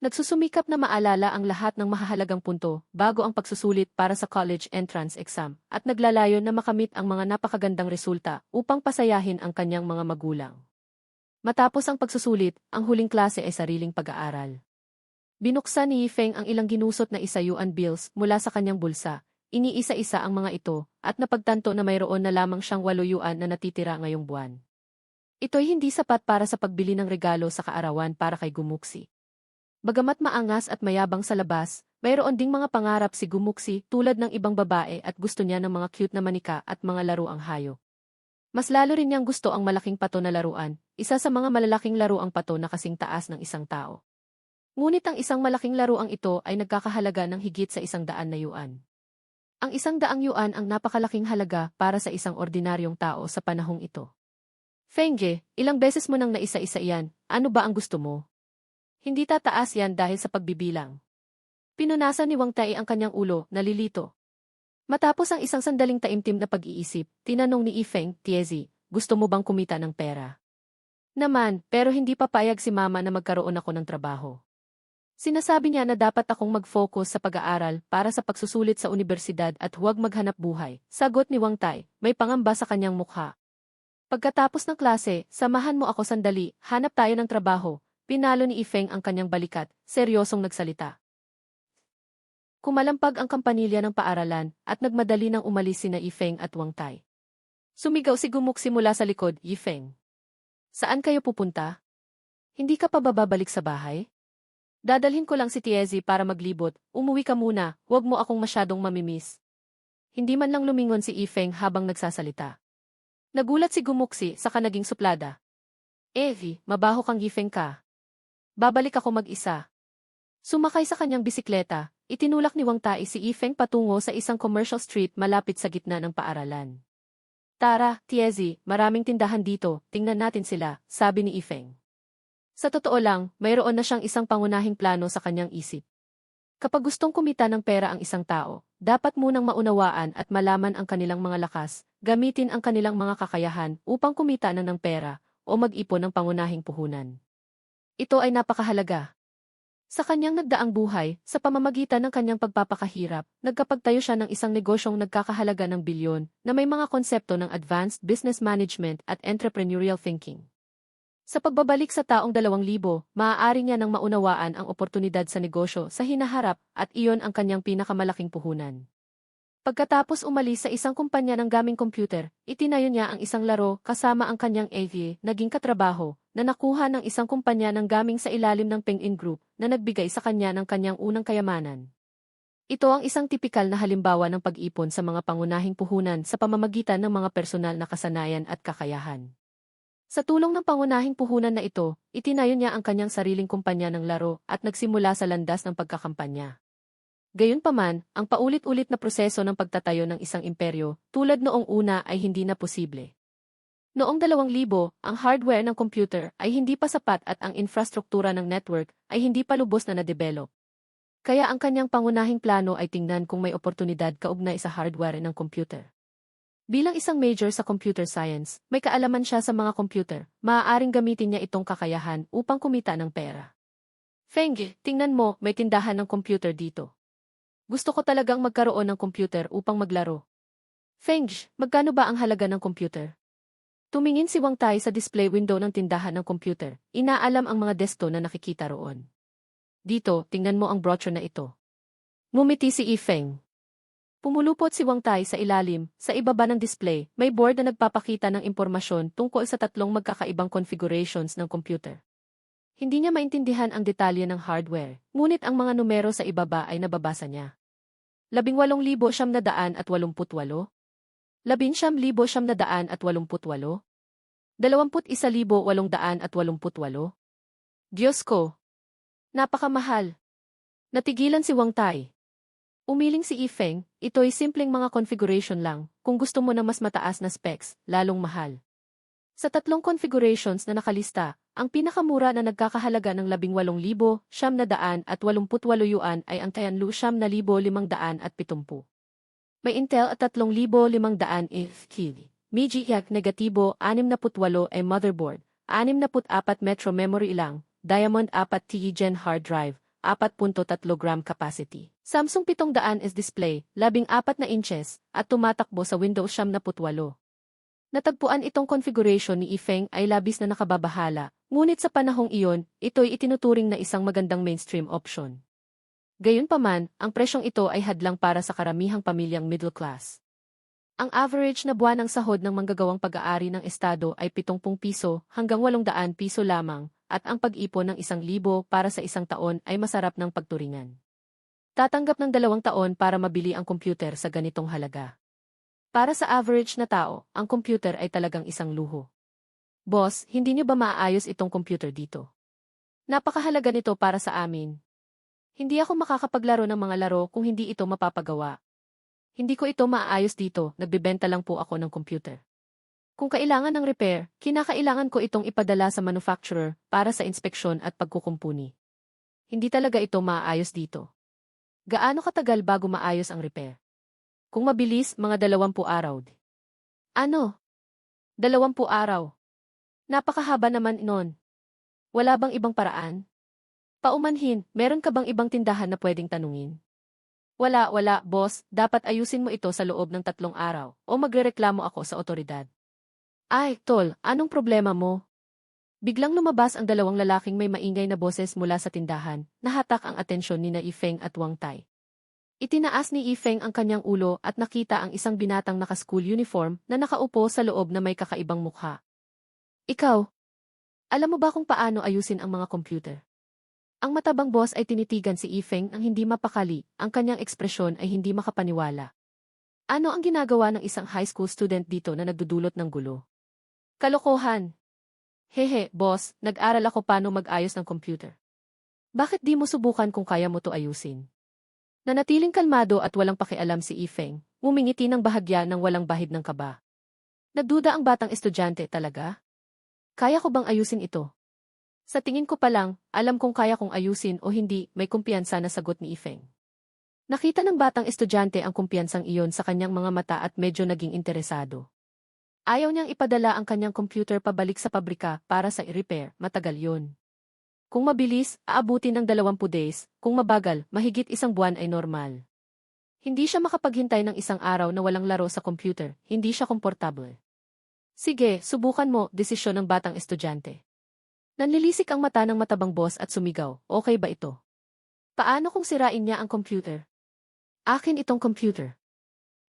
Nagsusumikap na maalala ang lahat ng mahahalagang punto bago ang pagsusulit para sa college entrance exam at naglalayon na makamit ang mga napakagandang resulta upang pasayahin ang kanyang mga magulang. Matapos ang pagsusulit, ang huling klase ay sariling pag-aaral. Binuksan ni Ifeng ang ilang ginusot na isayuan bills mula sa kanyang bulsa, iniisa-isa ang mga ito, at napagtanto na mayroon na lamang siyang 8 yuan na natitira ngayong buwan. Ito'y hindi sapat para sa pagbili ng regalo sa kaarawan para kay Gumuxi. Bagamat maangas at mayabang sa labas, mayroon ding mga pangarap si Gumuxi tulad ng ibang babae at gusto niya ng mga cute na manika at mga laruang hayop. Mas lalo rin niyang gusto ang malaking pato na laruan, isa sa mga malalaking laruang pato na kasing taas ng isang tao. Ngunit ang isang malaking laruang ito ay nagkakahalaga ng higit sa 100 na yuan. Ang 100 yuan ang napakalaking halaga para sa isang ordinaryong tao sa panahong ito. Fengge, ilang beses mo nang naisa-isa yan, ano ba ang gusto mo? Hindi tataas yan dahil sa pagbibilang. Pinunasan ni Wang Tai ang kanyang ulo, nalilito. Matapos ang isang sandaling taimtim na pag-iisip, tinanong ni Ifeng, Tiezi, gusto mo bang kumita ng pera? Naman, pero hindi papayag si mama na magkaroon ako ng trabaho. Sinasabi niya na dapat akong mag-focus sa pag-aaral para sa pagsusulit sa unibersidad at huwag maghanap buhay. Sagot ni Wang Tai, may pangamba sa kanyang mukha. Pagkatapos ng klase, samahan mo ako sandali, hanap tayo ng trabaho. Pinalo ni Ifeng ang kanyang balikat, seryosong nagsalita. Kumalampag ang kampanilya ng paaralan at nagmadali nang umalis sina Ifeng at Wang Tai. Sumigaw si Gumuxi mula sa likod, Ifeng. Saan kayo pupunta? Hindi ka pa babalik sa bahay? Dadalhin ko lang si Tiezi para maglibot, umuwi ka muna, huwag mo akong masyadong mamimiss. Hindi man lang lumingon si Ifeng habang nagsasalita. Nagulat si Gumuxi sa kanaging suplada. Evi, mabaho kang Ifeng ka. Babalik ako mag-isa. Sumakay sa kanyang bisikleta, itinulak ni Wang Tai si Ifeng patungo sa isang commercial street malapit sa gitna ng paaralan. Tara, Tiezi, maraming tindahan dito, tingnan natin sila, sabi ni Ifeng. Sa totoo lang, mayroon na siyang isang pangunahing plano sa kanyang isip. Kapag gustong kumita ng pera ang isang tao, dapat munang maunawaan at malaman ang kanilang mga lakas, gamitin ang kanilang mga kakayahan upang kumita ng pera o mag-ipon ng pangunahing puhunan. Ito ay napakahalaga. Sa kanyang nagdaang buhay, sa pamamagitan ng kanyang pagpapakahirap, nagkapagtayo siya ng isang negosyong nagkakahalaga ng bilyon na may mga konsepto ng advanced business management at entrepreneurial thinking. Sa pagbabalik sa taong 2000, maaari niya nang maunawaan ang oportunidad sa negosyo sa hinaharap at iyon ang kanyang pinakamalaking puhunan. Pagkatapos umalis sa isang kumpanya ng gaming computer, itinayo niya ang isang laro kasama ang kanyang AV, naging katrabaho, na nakuha ng isang kumpanya ng gaming sa ilalim ng Peng-in Group na nagbigay sa kanya ng kanyang unang kayamanan. Ito ang isang tipikal na halimbawa ng pag-ipon sa mga pangunahing puhunan sa pamamagitan ng mga personal na kasanayan at kakayahan. Sa tulong ng pangunahing puhunan na ito, itinayo niya ang kanyang sariling kumpanya ng laro at nagsimula sa landas ng pagkakampanya. Gayunpaman, ang paulit-ulit na proseso ng pagtatayo ng isang imperyo, tulad noong una ay hindi na posible. Noong 2000, ang hardware ng computer ay hindi pa sapat at ang infrastruktura ng network ay hindi pa lubos na na-develop. Kaya ang kanyang pangunahing plano ay tingnan kung may oportunidad kaugnay sa hardware ng computer. Bilang isang major sa computer science, may kaalaman siya sa mga computer, maaaring gamitin niya itong kakayahan upang kumita ng pera. Feng, tingnan mo, may tindahan ng computer dito. Gusto ko talagang magkaroon ng computer upang maglaro. Feng, magkano ba ang halaga ng computer? Tumingin si Wang Tai sa display window ng tindahan ng computer. Inaalam ang mga desto na nakikita roon. Dito, tingnan mo ang brochure na ito. Ngumiti si Feng. Pumulupot si Wang Tai sa ilalim, sa ibaba ng display, may board na nagpapakita ng impormasyon tungkol sa tatlong magkakaibang configurations ng computer. Hindi niya maintindihan ang detalye ng hardware, ngunit ang mga numero sa ibaba ay nababasa niya. 18,988, 19,988, 21,888. Diyos ko! Napakamahal! Natigilan si Wang Tai. Umiling si Feng, ito'y simpleng mga configuration lang, kung gusto mo na mas mataas na specs, lalong mahal. Sa tatlong configurations na nakalista, ang pinakamura na nagkakahalaga ng 18,988 yuan ay ang Tianlu 9,570. May Intel at 3,500 kg. MediaTek negatibo 68 ay motherboard, 64 Metro memory lang, Diamond 4 Gen hard drive, 4.3 gram capacity. Samsung 700 is display, 14 na inches, at tumatakbo sa Windows 78. Natagpuan itong configuration ni Feng ay labis na nakababahala, ngunit sa panahong iyon, ito'y itinuturing na isang magandang mainstream option. Gayunpaman, ang presyong ito ay hadlang para sa karamihang pamilyang middle class. Ang average na buwanang sahod ng manggagawang pag-aari ng estado ay 70 piso hanggang 800 piso lamang, at ang pag-ipon ng 1,000 para sa isang taon ay masarap ng pagturingan. Tatanggap ng 2 taon para mabili ang computer sa ganitong halaga. Para sa average na tao, ang computer ay talagang isang luho. Boss, hindi niyo ba maaayos itong computer dito? Napakahalaga nito para sa amin. Hindi ako makakapaglaro ng mga laro kung hindi ito mapapagawa. Hindi ko ito maaayos dito, nagbebenta lang po ako ng computer. Kung kailangan ng repair, kinakailangan ko itong ipadala sa manufacturer para sa inspeksyon at pagkukumpuni. Hindi talaga ito maaayos dito. Gaano katagal bago maayos ang repair? Kung mabilis, mga 20 araw. Ano? 20 araw? Napakahaba naman nun. Wala bang ibang paraan? Paumanhin, meron ka bang ibang tindahan na pwedeng tanungin? Wala, boss, dapat ayusin mo ito sa loob ng 3 araw, o magrereklamo ako sa otoridad. Ay, tol, anong problema mo? Biglang lumabas ang 2 lalaking may maingay na boses mula sa tindahan, nahatak ang atensyon ni Feng at Wang Tai. Itinaas ni Feng ang kanyang ulo at nakita ang isang binatang naka-school uniform na nakaupo sa loob na may kakaibang mukha. Ikaw, alam mo ba kung paano ayusin ang mga computer? Ang matabang boss ay tinitigan si Feng ang hindi mapakali, ang kanyang ekspresyon ay hindi makapaniwala. Ano ang ginagawa ng isang high school student dito na nagdudulot ng gulo? Kalokohan! Hehe, boss, nag-aral ako paano mag-ayos ng computer. Bakit di mo subukan kung kaya mo to ayusin? Nanatiling kalmado at walang pakialam si Feng, ngumingiti ng bahagya ng walang bahid ng kaba. Nagduda ang batang estudyante talaga? Kaya ko bang ayusin ito? Sa tingin ko pa lang, alam kong kaya kong ayusin o hindi, may kumpiyansa na sagot ni Feng. Nakita ng batang estudyante ang kumpiyansang iyon sa kanyang mga mata at medyo naging interesado. Ayaw niyang ipadala ang kanyang computer pabalik sa pabrika para sa i-repair, matagal yun. Kung mabilis, aabutin ng 20 days, kung mabagal, mahigit 1 buwan ay normal. Hindi siya makapaghintay ng 1 araw na walang laro sa computer, hindi siya komportable. Sige, subukan mo, desisyon ng batang estudyante. Nanlilisik ang mata ng matabang boss at sumigaw, okay ba ito? Paano kung sirain niya ang computer? Akin itong computer.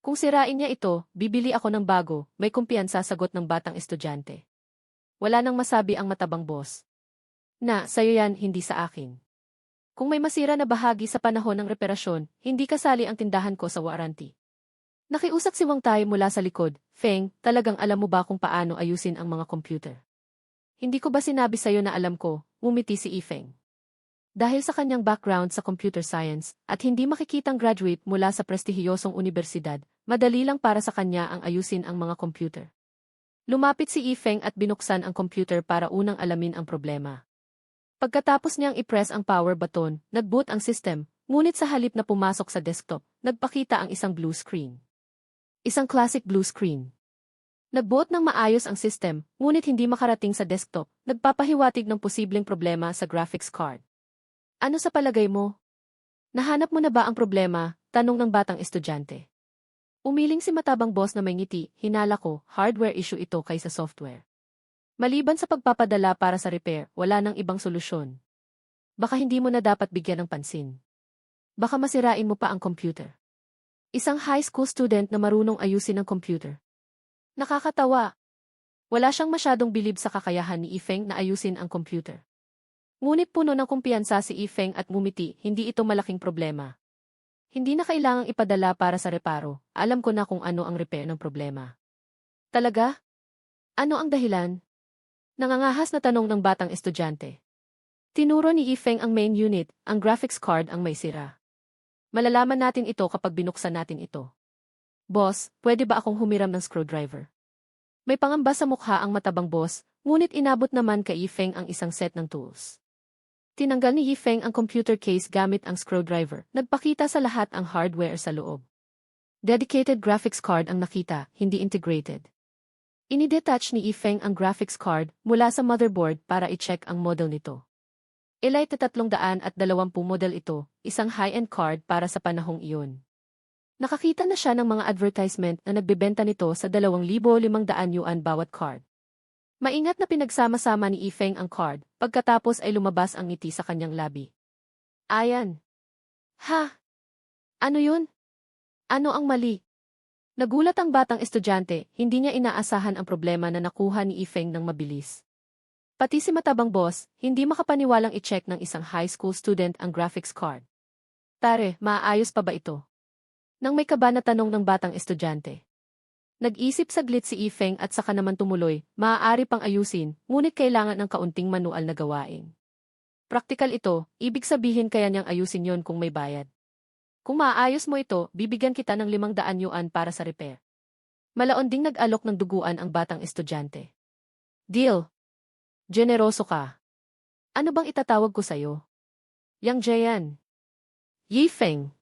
Kung sirain niya ito, bibili ako ng bago, may kumpiyansa sagot ng batang estudyante. Wala nang masabi ang matabang boss. Na, sayo yan, hindi sa akin. Kung may masira na bahagi sa panahon ng reparasyon, hindi kasali ang tindahan ko sa warranty. Nakiusap si Wang Tai mula sa likod, Feng, talagang alam mo ba kung paano ayusin ang mga computer? Hindi ko ba sinabi sa'yo na alam ko, ngumiti si Feng. Dahil sa kanyang background sa computer science, at hindi makikitang graduate mula sa prestihiyosong unibersidad, madali lang para sa kanya ang ayusin ang mga computer. Lumapit si Feng at binuksan ang computer para unang alamin ang problema. Pagkatapos niyang i-press ang power button, nag-boot ang system, ngunit sa halip na pumasok sa desktop, nagpakita ang isang blue screen. Isang classic blue screen. Nagbuot ng maayos ang system, ngunit hindi makarating sa desktop, nagpapahiwatig ng posibleng problema sa graphics card. Ano sa palagay mo? Nahanap mo na ba ang problema? Tanong ng batang estudyante. Umiling si matabang boss na may ngiti, hinala ko, hardware issue ito kaysa software. Maliban sa pagpapadala para sa repair, wala nang ibang solusyon. Baka hindi mo na dapat bigyan ng pansin. Baka masirain mo pa ang computer. Isang high school student na marunong ayusin ang computer. Nakakatawa. Wala siyang masyadong bilib sa kakayahan ni Yifeng na ayusin ang computer. Ngunit puno ng kumpiyansa si Yifeng at ngumiti, hindi ito malaking problema. Hindi na kailangang ipadala para sa reparo, alam ko na kung ano ang repair ng problema. Talaga? Ano ang dahilan? Nangangahas na tanong ng batang estudyante. Tinuro ni Yifeng ang main unit, ang graphics card ang may sira. Malalaman natin ito kapag binuksan natin ito. Boss, pwede ba akong humiram ng screwdriver? May pangamba sa mukha ang matabang boss, ngunit inabot naman kay Yifeng ang isang set ng tools. Tinanggal ni Yifeng ang computer case gamit ang screwdriver, nagpakita sa lahat ang hardware sa loob. Dedicated graphics card ang nakita, hindi integrated. Inidetach ni Yifeng ang graphics card mula sa motherboard para i-check ang model nito. Elite 320 model ito, isang high-end card para sa panahong iyon. Nakakita na siya ng mga advertisement na nagbebenta nito sa 2,500 yuan bawat card. Maingat na pinagsama-sama ni Yifeng ang card, pagkatapos ay lumabas ang ngiti sa kanyang labi. Ayan. Ha? Ano yun? Ano ang mali? Nagulat ang batang estudyante, hindi niya inaasahan ang problema na nakuha ni Yifeng ng mabilis. Pati si matabang boss, hindi makapaniwalang i-check ng isang high school student ang graphics card. Tare, maaayos pa ba ito? Nang may kaba na tanong ng batang estudyante. Nag-isip saglit si Yifeng at saka naman tumuloy, maaari pang ayusin, ngunit kailangan ng kaunting manual na gawain. Praktikal ito, ibig sabihin kaya niyang ayusin yon kung may bayad. Kung maayos mo ito, bibigyan kita ng 500 yuan para sa repair. Malaon ding nag-alok ng duguan ang batang estudyante. Deal. Generoso ka. Ano bang itatawag ko sa'yo? Yang Jayan. Yifeng.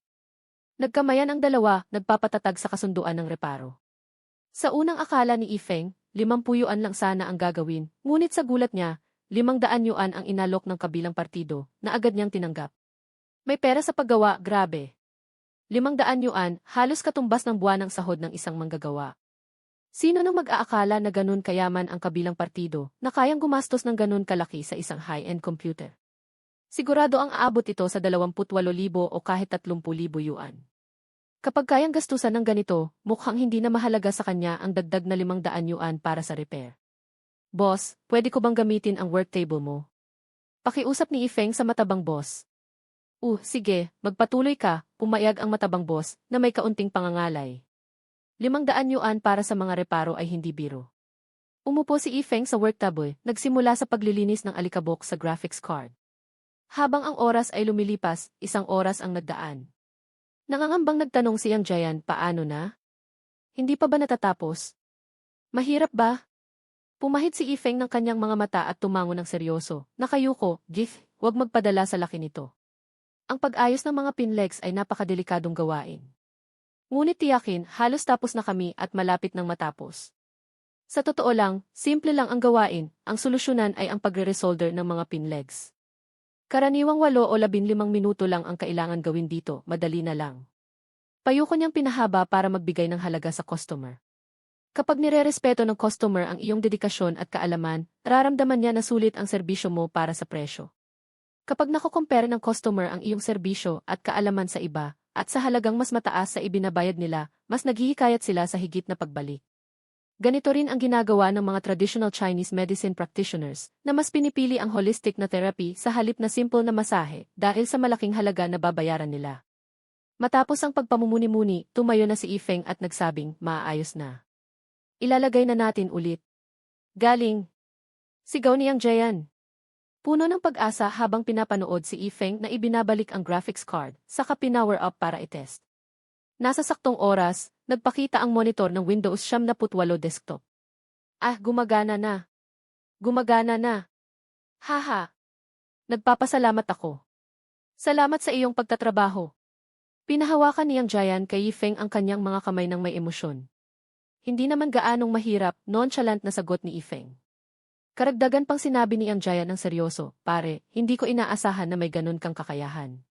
Nagkamayan ang dalawa, nagpapatatag sa kasunduan ng reparo. Sa unang akala ni Yifeng, 50 yuan lang sana ang gagawin, ngunit sa gulat niya, 500 yuan ang inalok ng kabilang partido, na agad niyang tinanggap. May pera sa paggawa, grabe. 500 yuan, halos katumbas ng buwan ng sahod ng isang manggagawa. Sino nang mag-aakala na ganun kayaman ang kabilang partido, na kayang gumastos ng ganun kalaki sa isang high-end computer? Sigurado ang aabot ito sa 28,000 o kahit 30,000 yuan. Kapag kayang gastusan ng ganito, mukhang hindi na mahalaga sa kanya ang dagdag na 500 yuan para sa repair. Boss, pwede ko bang gamitin ang work table mo? Pakiusap ni Yifeng sa matabang boss. Sige, magpatuloy ka, pumayag ang matabang boss, na may kaunting pangangalay. 500 yuan para sa mga reparo ay hindi biro. Umupo si Yifeng sa work table, nagsimula sa paglilinis ng alikabok sa graphics card. Habang ang oras ay lumilipas, 1 oras ang nagdaan. Nangangambang nagtanong si Yang Jayan, paano na? Hindi pa ba natatapos? Mahirap ba? Pumahid si Yifeng ng kanyang mga mata at tumango ng seryoso. Nakayuko, Gif, huwag magpadala sa laki nito. Ang pag-ayos ng mga pinlegs ay napakadelikadong gawain. Ngunit tiyakin, halos tapos na kami at malapit nang matapos. Sa totoo lang, simple lang ang gawain, ang solusyonan ay ang pagre-resolder ng mga pinlegs. Karaniwang 8 o 15 minuto lang ang kailangan gawin dito, madali na lang. Payuko niyang pinahaba para magbigay ng halaga sa customer. Kapag nire-respeto ng customer ang iyong dedikasyon at kaalaman, nararamdaman niya na sulit ang serbisyo mo para sa presyo. Kapag nakokompare ng customer ang iyong serbisyo at kaalaman sa iba, at sa halagang mas mataas sa ibinabayad nila, mas naghihikayat sila sa higit na pagbalik. Ganito rin ang ginagawa ng mga traditional Chinese medicine practitioners na mas pinipili ang holistic na therapy sa halip na simple na masahe dahil sa malaking halaga na babayaran nila. Matapos ang pagpamumuni-muni, tumayo na si Yifeng at nagsabing, maayos na. Ilalagay na natin ulit. Galing. Sigaw ni Yang Jayan. Puno ng pag-asa habang pinapanood si Yifeng na ibinabalik ang graphics card, saka pinower up para itest. Nasa saktong oras, nagpakita ang monitor ng Windows 78 desktop. Gumagana na. Gumagana na. Haha. Nagpapasalamat ako. Salamat sa iyong pagtatrabaho. Pinahawakan niyang Giant kay Yifeng ang kanyang mga kamay ng may emosyon. Hindi naman gaanong mahirap, nonchalant na sagot ni Yifeng. Karagdagan pang sinabi ni Yang Giant ng seryoso, pare, hindi ko inaasahan na may ganun kang kakayahan.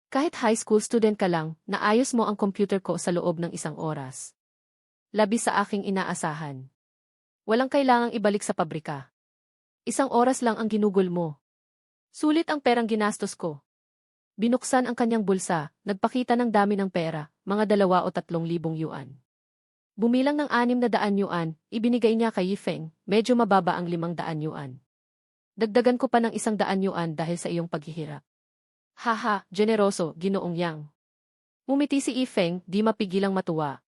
Kahit high school student ka lang, naayos mo ang computer ko sa loob ng 1 oras. Labis sa aking inaasahan. Walang kailangang ibalik sa pabrika. 1 oras lang ang ginugol mo. Sulit ang perang ginastos ko. Binuksan ang kanyang bulsa, nagpakita ng dami ng pera, mga 2 o 3,000 yuan. Bumilang ng 600 yuan, ibinigay niya kay Yifeng, medyo mababa ang 500 yuan. Dagdagan ko pa ng 100 yuan dahil sa iyong paghihirap. Haha, generoso, Ginoong Yang. Mumiti si Yifeng, di mapigilang matuwa.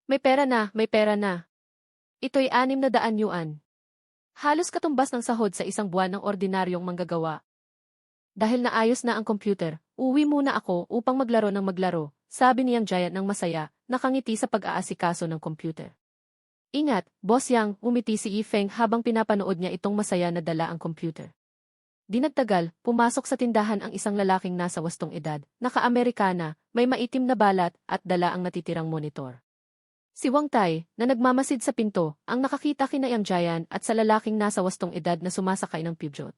May pera na, may pera na. Ito'y 600 yuan. Halos katumbas ng sahod sa 1 buwan ng ordinaryong manggagawa. Dahil naayos na ang computer, uwi muna ako upang maglaro ng maglaro, sabi niyang Giant ng masaya, nakangiti sa pag-aasikaso ng computer. Ingat, Boss Yang, umiti si Yifeng habang pinapanood niya itong masaya na dala ang computer. Di nagtagal, pumasok sa tindahan ang isang lalaking nasa wastong edad, naka-Amerikana, may maitim na balat at dala ang natitirang monitor. Si Wang Tai, na nagmamasid sa pinto, ang nakakita kina Yang Giant at sa lalaking nasa wastong edad na sumasakay ng Peugeot.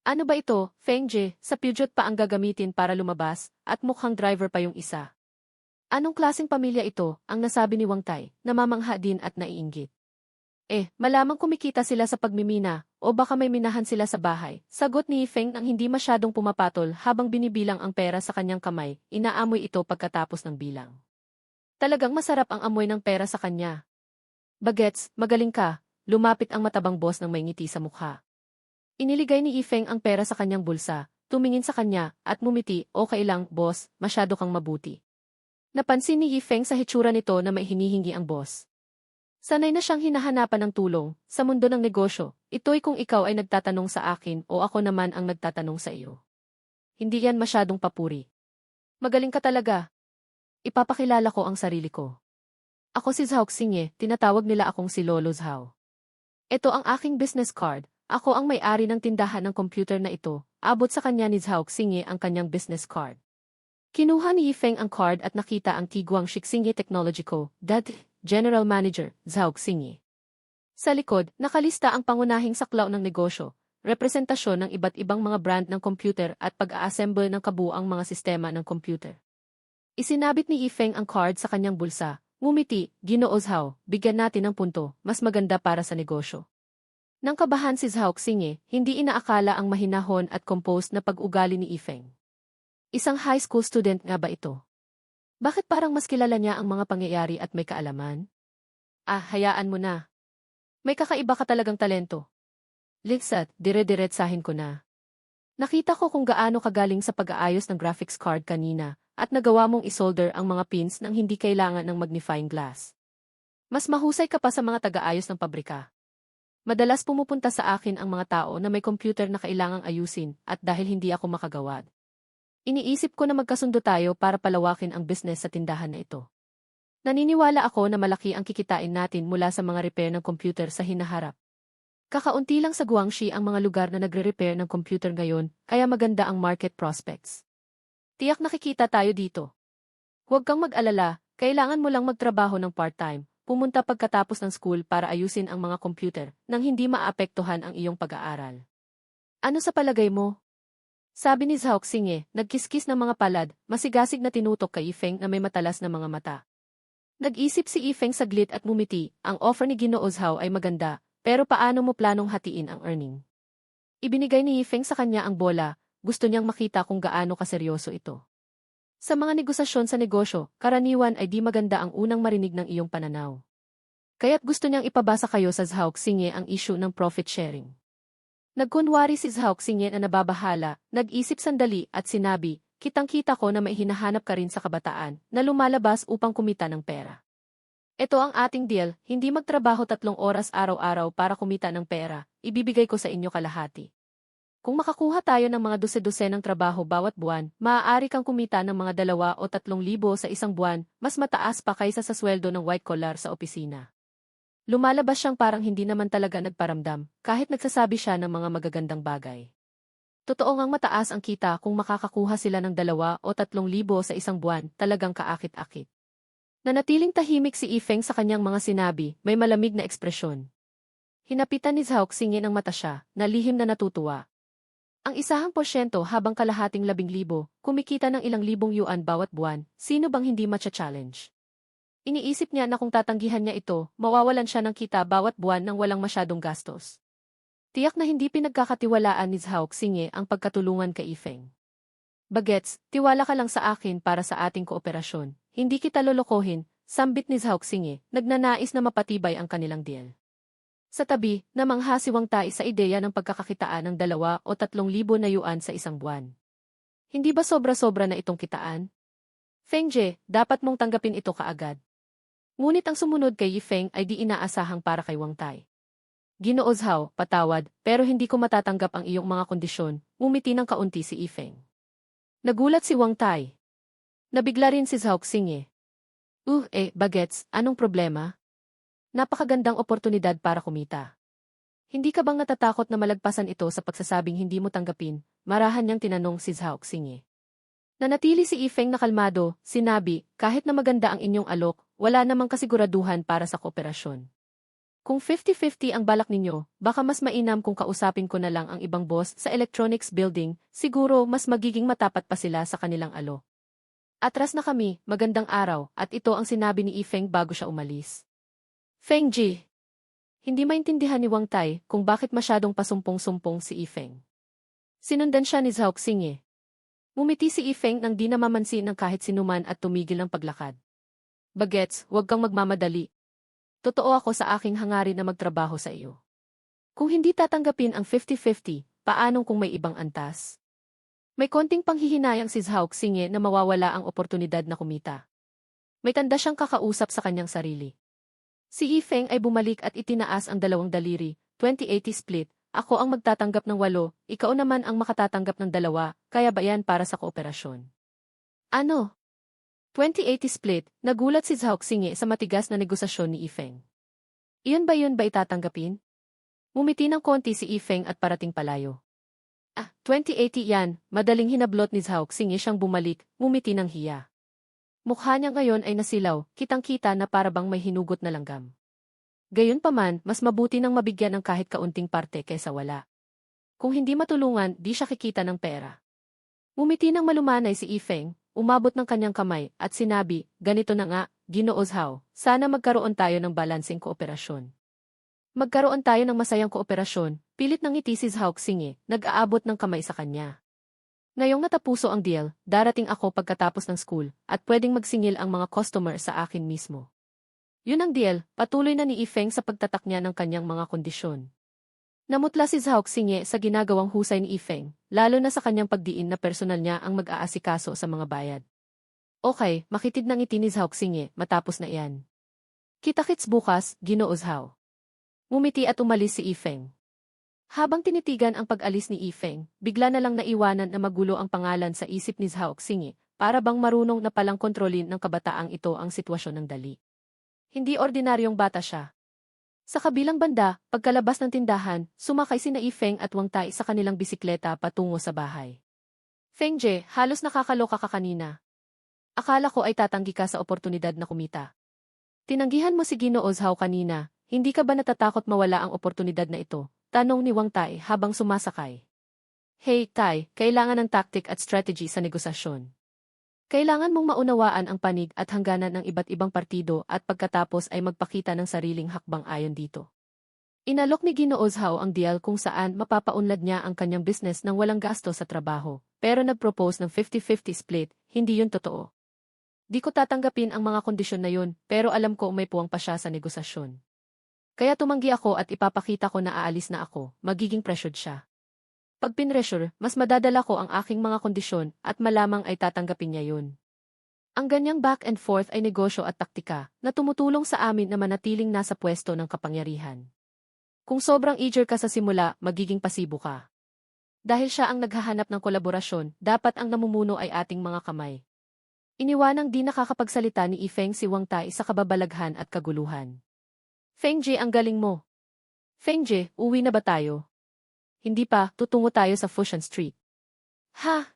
Ano ba ito, Feng Jie, sa Peugeot pa ang gagamitin para lumabas, at mukhang driver pa yung isa. Anong klaseng pamilya ito, ang nasabi ni Wang Tai, namamangha din at naiinggit. Malamang kumikita sila sa pagmimina, o baka may minahan sila sa bahay, sagot ni Feng nang hindi masyadong pumapatol habang binibilang ang pera sa kanyang kamay, inaamoy ito pagkatapos ng bilang. Talagang masarap ang amoy ng pera sa kanya. Bagets, magaling ka, lumapit ang matabang boss ng may ngiti sa mukha. Iniligay ni Yifeng ang pera sa kanyang bulsa, tumingin sa kanya, at mumiti, okay lang, boss, masyado kang mabuti. Napansin ni Yifeng sa hitsura nito na may hinihingi ang boss. Sanay na siyang hinahanapan ng tulong, sa mundo ng negosyo, ito'y kung ikaw ay nagtatanong sa akin o ako naman ang nagtatanong sa iyo. Hindi yan masyadong papuri. Magaling ka talaga. Ipapakilala ko ang sarili ko. Ako si Zhao Xingye, tinatawag nila akong si Lolo Zhao. Ito ang aking business card. Ako ang may-ari ng tindahan ng computer na ito, abot sa kanya ni Zhao Xingye ang kanyang business card. Kinuha ni Yifeng ang card at nakita ang Tiguang Xingye Technology Co., General Manager, Zhao Xingye. Sa likod, nakalista ang pangunahing saklaw ng negosyo, representasyon ng iba't ibang mga brand ng computer at pag-a-assemble ng kabuuang mga sistema ng computer. Isinabit ni Yifeng ang card sa kanyang bulsa, ngumiti, Ginoo Zhao, bigyan natin ng punto, mas maganda para sa negosyo. Nang kabahan si Zhao Xingye, hindi inaakala ang mahinahon at composed na pag-ugali ni Yifeng. Isang high school student nga ba ito? Bakit parang mas kilala niya ang mga pangyayari at may kaalaman? Hayaan mo na. May kakaiba ka talagang talento. Ligsat, dire-diretsahin ko na. Nakita ko kung gaano kagaling sa pag-aayos ng graphics card kanina at nagawa mong isolder ang mga pins nang hindi kailangan ng magnifying glass. Mas mahusay ka pa sa mga taga-ayos ng pabrika. Madalas pumupunta sa akin ang mga tao na may computer na kailangang ayusin at dahil hindi ako makagawad. Iniisip ko na magkasundo tayo para palawakin ang business sa tindahan na ito. Naniniwala ako na malaki ang kikitain natin mula sa mga repair ng computer sa hinaharap. Kakaunti lang sa Guangxi ang mga lugar na nagre-repair ng computer ngayon, kaya maganda ang market prospects. Tiyak nakikita tayo dito. Huwag kang mag-alala, kailangan mo lang magtrabaho ng part-time. Pumunta pagkatapos ng school para ayusin ang mga computer nang hindi maapektuhan ang iyong pag-aaral. Ano sa palagay mo? Sabi ni Zhao Xingye, nagkiskis ng mga palad, masigasig na tinutok kay Yifeng na may matalas na mga mata. Nag-isip si Yifeng saglit at mumiti, ang offer ni Ginoo Zhao ay maganda, pero paano mo planong hatiin ang earning? Ibinigay ni Yifeng sa kanya ang bola, gusto niyang makita kung gaano kaseryoso ito. Sa mga negosasyon sa negosyo, karaniwan ay di maganda ang unang marinig ng iyong pananaw. Kaya't gusto niyang ipabasa kayo sa Zhao Xingye ang issue ng profit sharing. Nagkunwari si Zhao Xingye na nababahala, nag-isip sandali at sinabi, kitang-kita ko na may hinahanap ka rin sa kabataan na lumalabas upang kumita ng pera. Ito ang ating deal, hindi magtrabaho 3 oras araw-araw para kumita ng pera, ibibigay ko sa inyo kalahati. Kung makakuha tayo ng mga dose-dosenang trabaho bawat buwan, maaari kang kumita ng mga 2 o 3,000 sa isang buwan, mas mataas pa kaysa sa sweldo ng white collar sa opisina. Lumalabas siyang parang hindi naman talaga nagparamdam, kahit nagsasabi siya ng mga magagandang bagay. Totoo ngang mataas ang kita kung makakakuha sila ng 2 o 3 libo sa isang buwan, talagang kaakit-akit. Nanatiling tahimik si Ifeng sa kanyang mga sinabi, may malamig na ekspresyon. Hinapitan ni Zhao Xingye ng mata siya, na lihim na natutuwa. Ang 1% habang kalahating 10,000, kumikita ng ilang libong yuan bawat buwan, sino bang hindi matcha-challenge? Iniisip niya na kung tatanggihan niya ito, mawawalan siya ng kita bawat buwan nang walang masyadong gastos. Tiyak na hindi pinagkakatiwalaan ni Zhao Xingye ang pagkatulungan kay Ifeng. Bagets, tiwala ka lang sa akin para sa ating kooperasyon. Hindi kita lolokohin, sambit ni Zhao Xingye, nagnanais na mapatibay ang kanilang deal. Sa tabi, namangha si Wang Tai sa ideya ng pagkakakitaan ng 2 o 3,000 na yuan sa isang buwan. Hindi ba sobra-sobra na itong kitaan? Feng Jie, dapat mong tanggapin ito kaagad. Ngunit ang sumunod kay Yifeng ay di inaasahang para kay Wang Tai. Ginoo Zhao, patawad, pero hindi ko matatanggap ang iyong mga kondisyon, umiti ng kaunti si Yifeng. Nagulat si Wang Tai. Nabigla rin si Zhao Xingye. Bagets, anong problema? Napakagandang oportunidad para kumita. Hindi ka bang natatakot na malagpasan ito sa pagsasabing hindi mo tanggapin? Marahan niyang tinanong si Zhao Xingye. Nanatili si Yifeng na kalmado, sinabi, kahit na maganda ang inyong alok, wala namang kasiguraduhan para sa kooperasyon. Kung 50-50 ang balak ninyo, baka mas mainam kung kausapin ko na lang ang ibang boss sa electronics building, siguro mas magiging matapat pa sila sa kanilang alo. Atras na kami, magandang araw, at ito ang sinabi ni Yifeng bago siya umalis. Feng Jie. Hindi maintindihan ni Wang Tai kung bakit masyadong pasumpong-sumpong si Yifeng. Sinundan siya ni Zhao Xingye. Ngumiti si Yifeng nang di namamansin ng kahit sinuman at tumigil ang paglakad. Bagets, huwag kang magmamadali. Totoo ako sa aking hangarin na magtrabaho sa iyo. Kung hindi tatanggapin ang 50-50, paanong kung may ibang antas? May konting panghihinayang si Zhao Xingye na mawawala ang oportunidad na kumita. May tanda siyang kakausap sa kanyang sarili. Si Yifeng ay bumalik at itinaas ang 2 daliri, 20-80 split. Ako ang magtatanggap ng 8, ikaw naman ang makatatanggap ng 2, kaya ba yan para sa kooperasyon? Ano? 20-80 split, nagulat si Zhao Xingye sa matigas na negosasyon ni Yifeng. Yun ba itatanggapin? Ngumiti ng konti si Yifeng at parating palayo. 20-80 yan, madaling hinablot ni Zhao Xingye siyang bumalik, ngumiti ng hiya. Mukha niya ngayon ay nasilaw, kitang-kita na parabang may hinugot na langgam. Gayunpaman, mas mabuti nang mabigyan ng kahit kaunting parte kaysa wala. Kung hindi matulungan, di siya kikita ng pera. Ngumiti ng malumanay si Yifeng, umabot ng kanyang kamay, at sinabi, ganito na nga, Ginoo Zhao, sana magkaroon tayo ng balanseng kooperasyon. Magkaroon tayo ng masayang kooperasyon, pilit ng ngiti si Zhao Xingye, nag-aabot ng kamay sa kanya. Ngayong natapuso ang deal, darating ako pagkatapos ng school, at pwedeng magsingil ang mga customer sa akin mismo. Yun ang deal, patuloy na ni Yifeng sa pagtatak niya ng kanyang mga kondisyon. Namutla si Zhao Xingye sa ginagawang husay ni Yifeng, lalo na sa kanyang pagdiin na personal niya ang mag-aasikaso sa mga bayad. Okay, makitid ng ngiti ni Zhao Xingye, matapos na iyan. Kita-kits bukas, Ginoo Zhao. Ngumiti at umalis si Yifeng. Habang tinitigan ang pag-alis ni Yifeng, bigla na lang naiwanan na magulo ang pangalan sa isip ni Zhao Xingye, para bang marunong na palang kontrolin ng kabataang ito ang sitwasyon ng dali. Hindi ordinaryong bata siya. Sa kabilang banda, pagkalabas ng tindahan, sumakay sina Yifeng at Wang Tai sa kanilang bisikleta patungo sa bahay. Feng Jie, halos nakakaloka ka kanina. Akala ko ay tatanggi ka sa oportunidad na kumita. Tinanggihan mo si Ginoo Zhao kanina, hindi ka ba natatakot mawala ang oportunidad na ito? Tanong ni Wang Tai habang sumasakay. Hey Tai, kailangan ng tactic at strategy sa negosasyon. Kailangan mong maunawaan ang panig at hangganan ng iba't ibang partido at pagkatapos ay magpakita ng sariling hakbang ayon dito. Inalok ni Ginoo Zhao ang deal kung saan mapapaunlad niya ang kanyang business nang walang gasto sa trabaho, pero nag-propose ng 50-50 split, hindi yun totoo. Di ko tatanggapin ang mga kondisyon na yun, pero alam ko may puwang pa siya sa negosasyon. Kaya tumanggi ako at ipapakita ko na aalis na ako, magiging pressured siya. Pag pinressure, mas madadala ko ang aking mga kondisyon at malamang ay tatanggapin niya yun. Ang ganyang back and forth ay negosyo at taktika na tumutulong sa amin na manatiling nasa pwesto ng kapangyarihan. Kung sobrang eager ka sa simula, magiging pasibo ka. Dahil siya ang naghahanap ng kolaborasyon, dapat ang namumuno ay ating mga kamay. Iniwanang di nakakapagsalita ni Yifeng si Wang Tai sa kababalaghan at kaguluhan. Feng Jie, ang galing mo. Feng Jie, uwi na ba tayo? Hindi pa, tutungo tayo sa Fushan Street. Ha?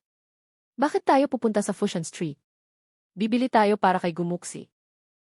Bakit tayo pupunta sa Fusion Street? Bibili tayo para kay Gumuksi.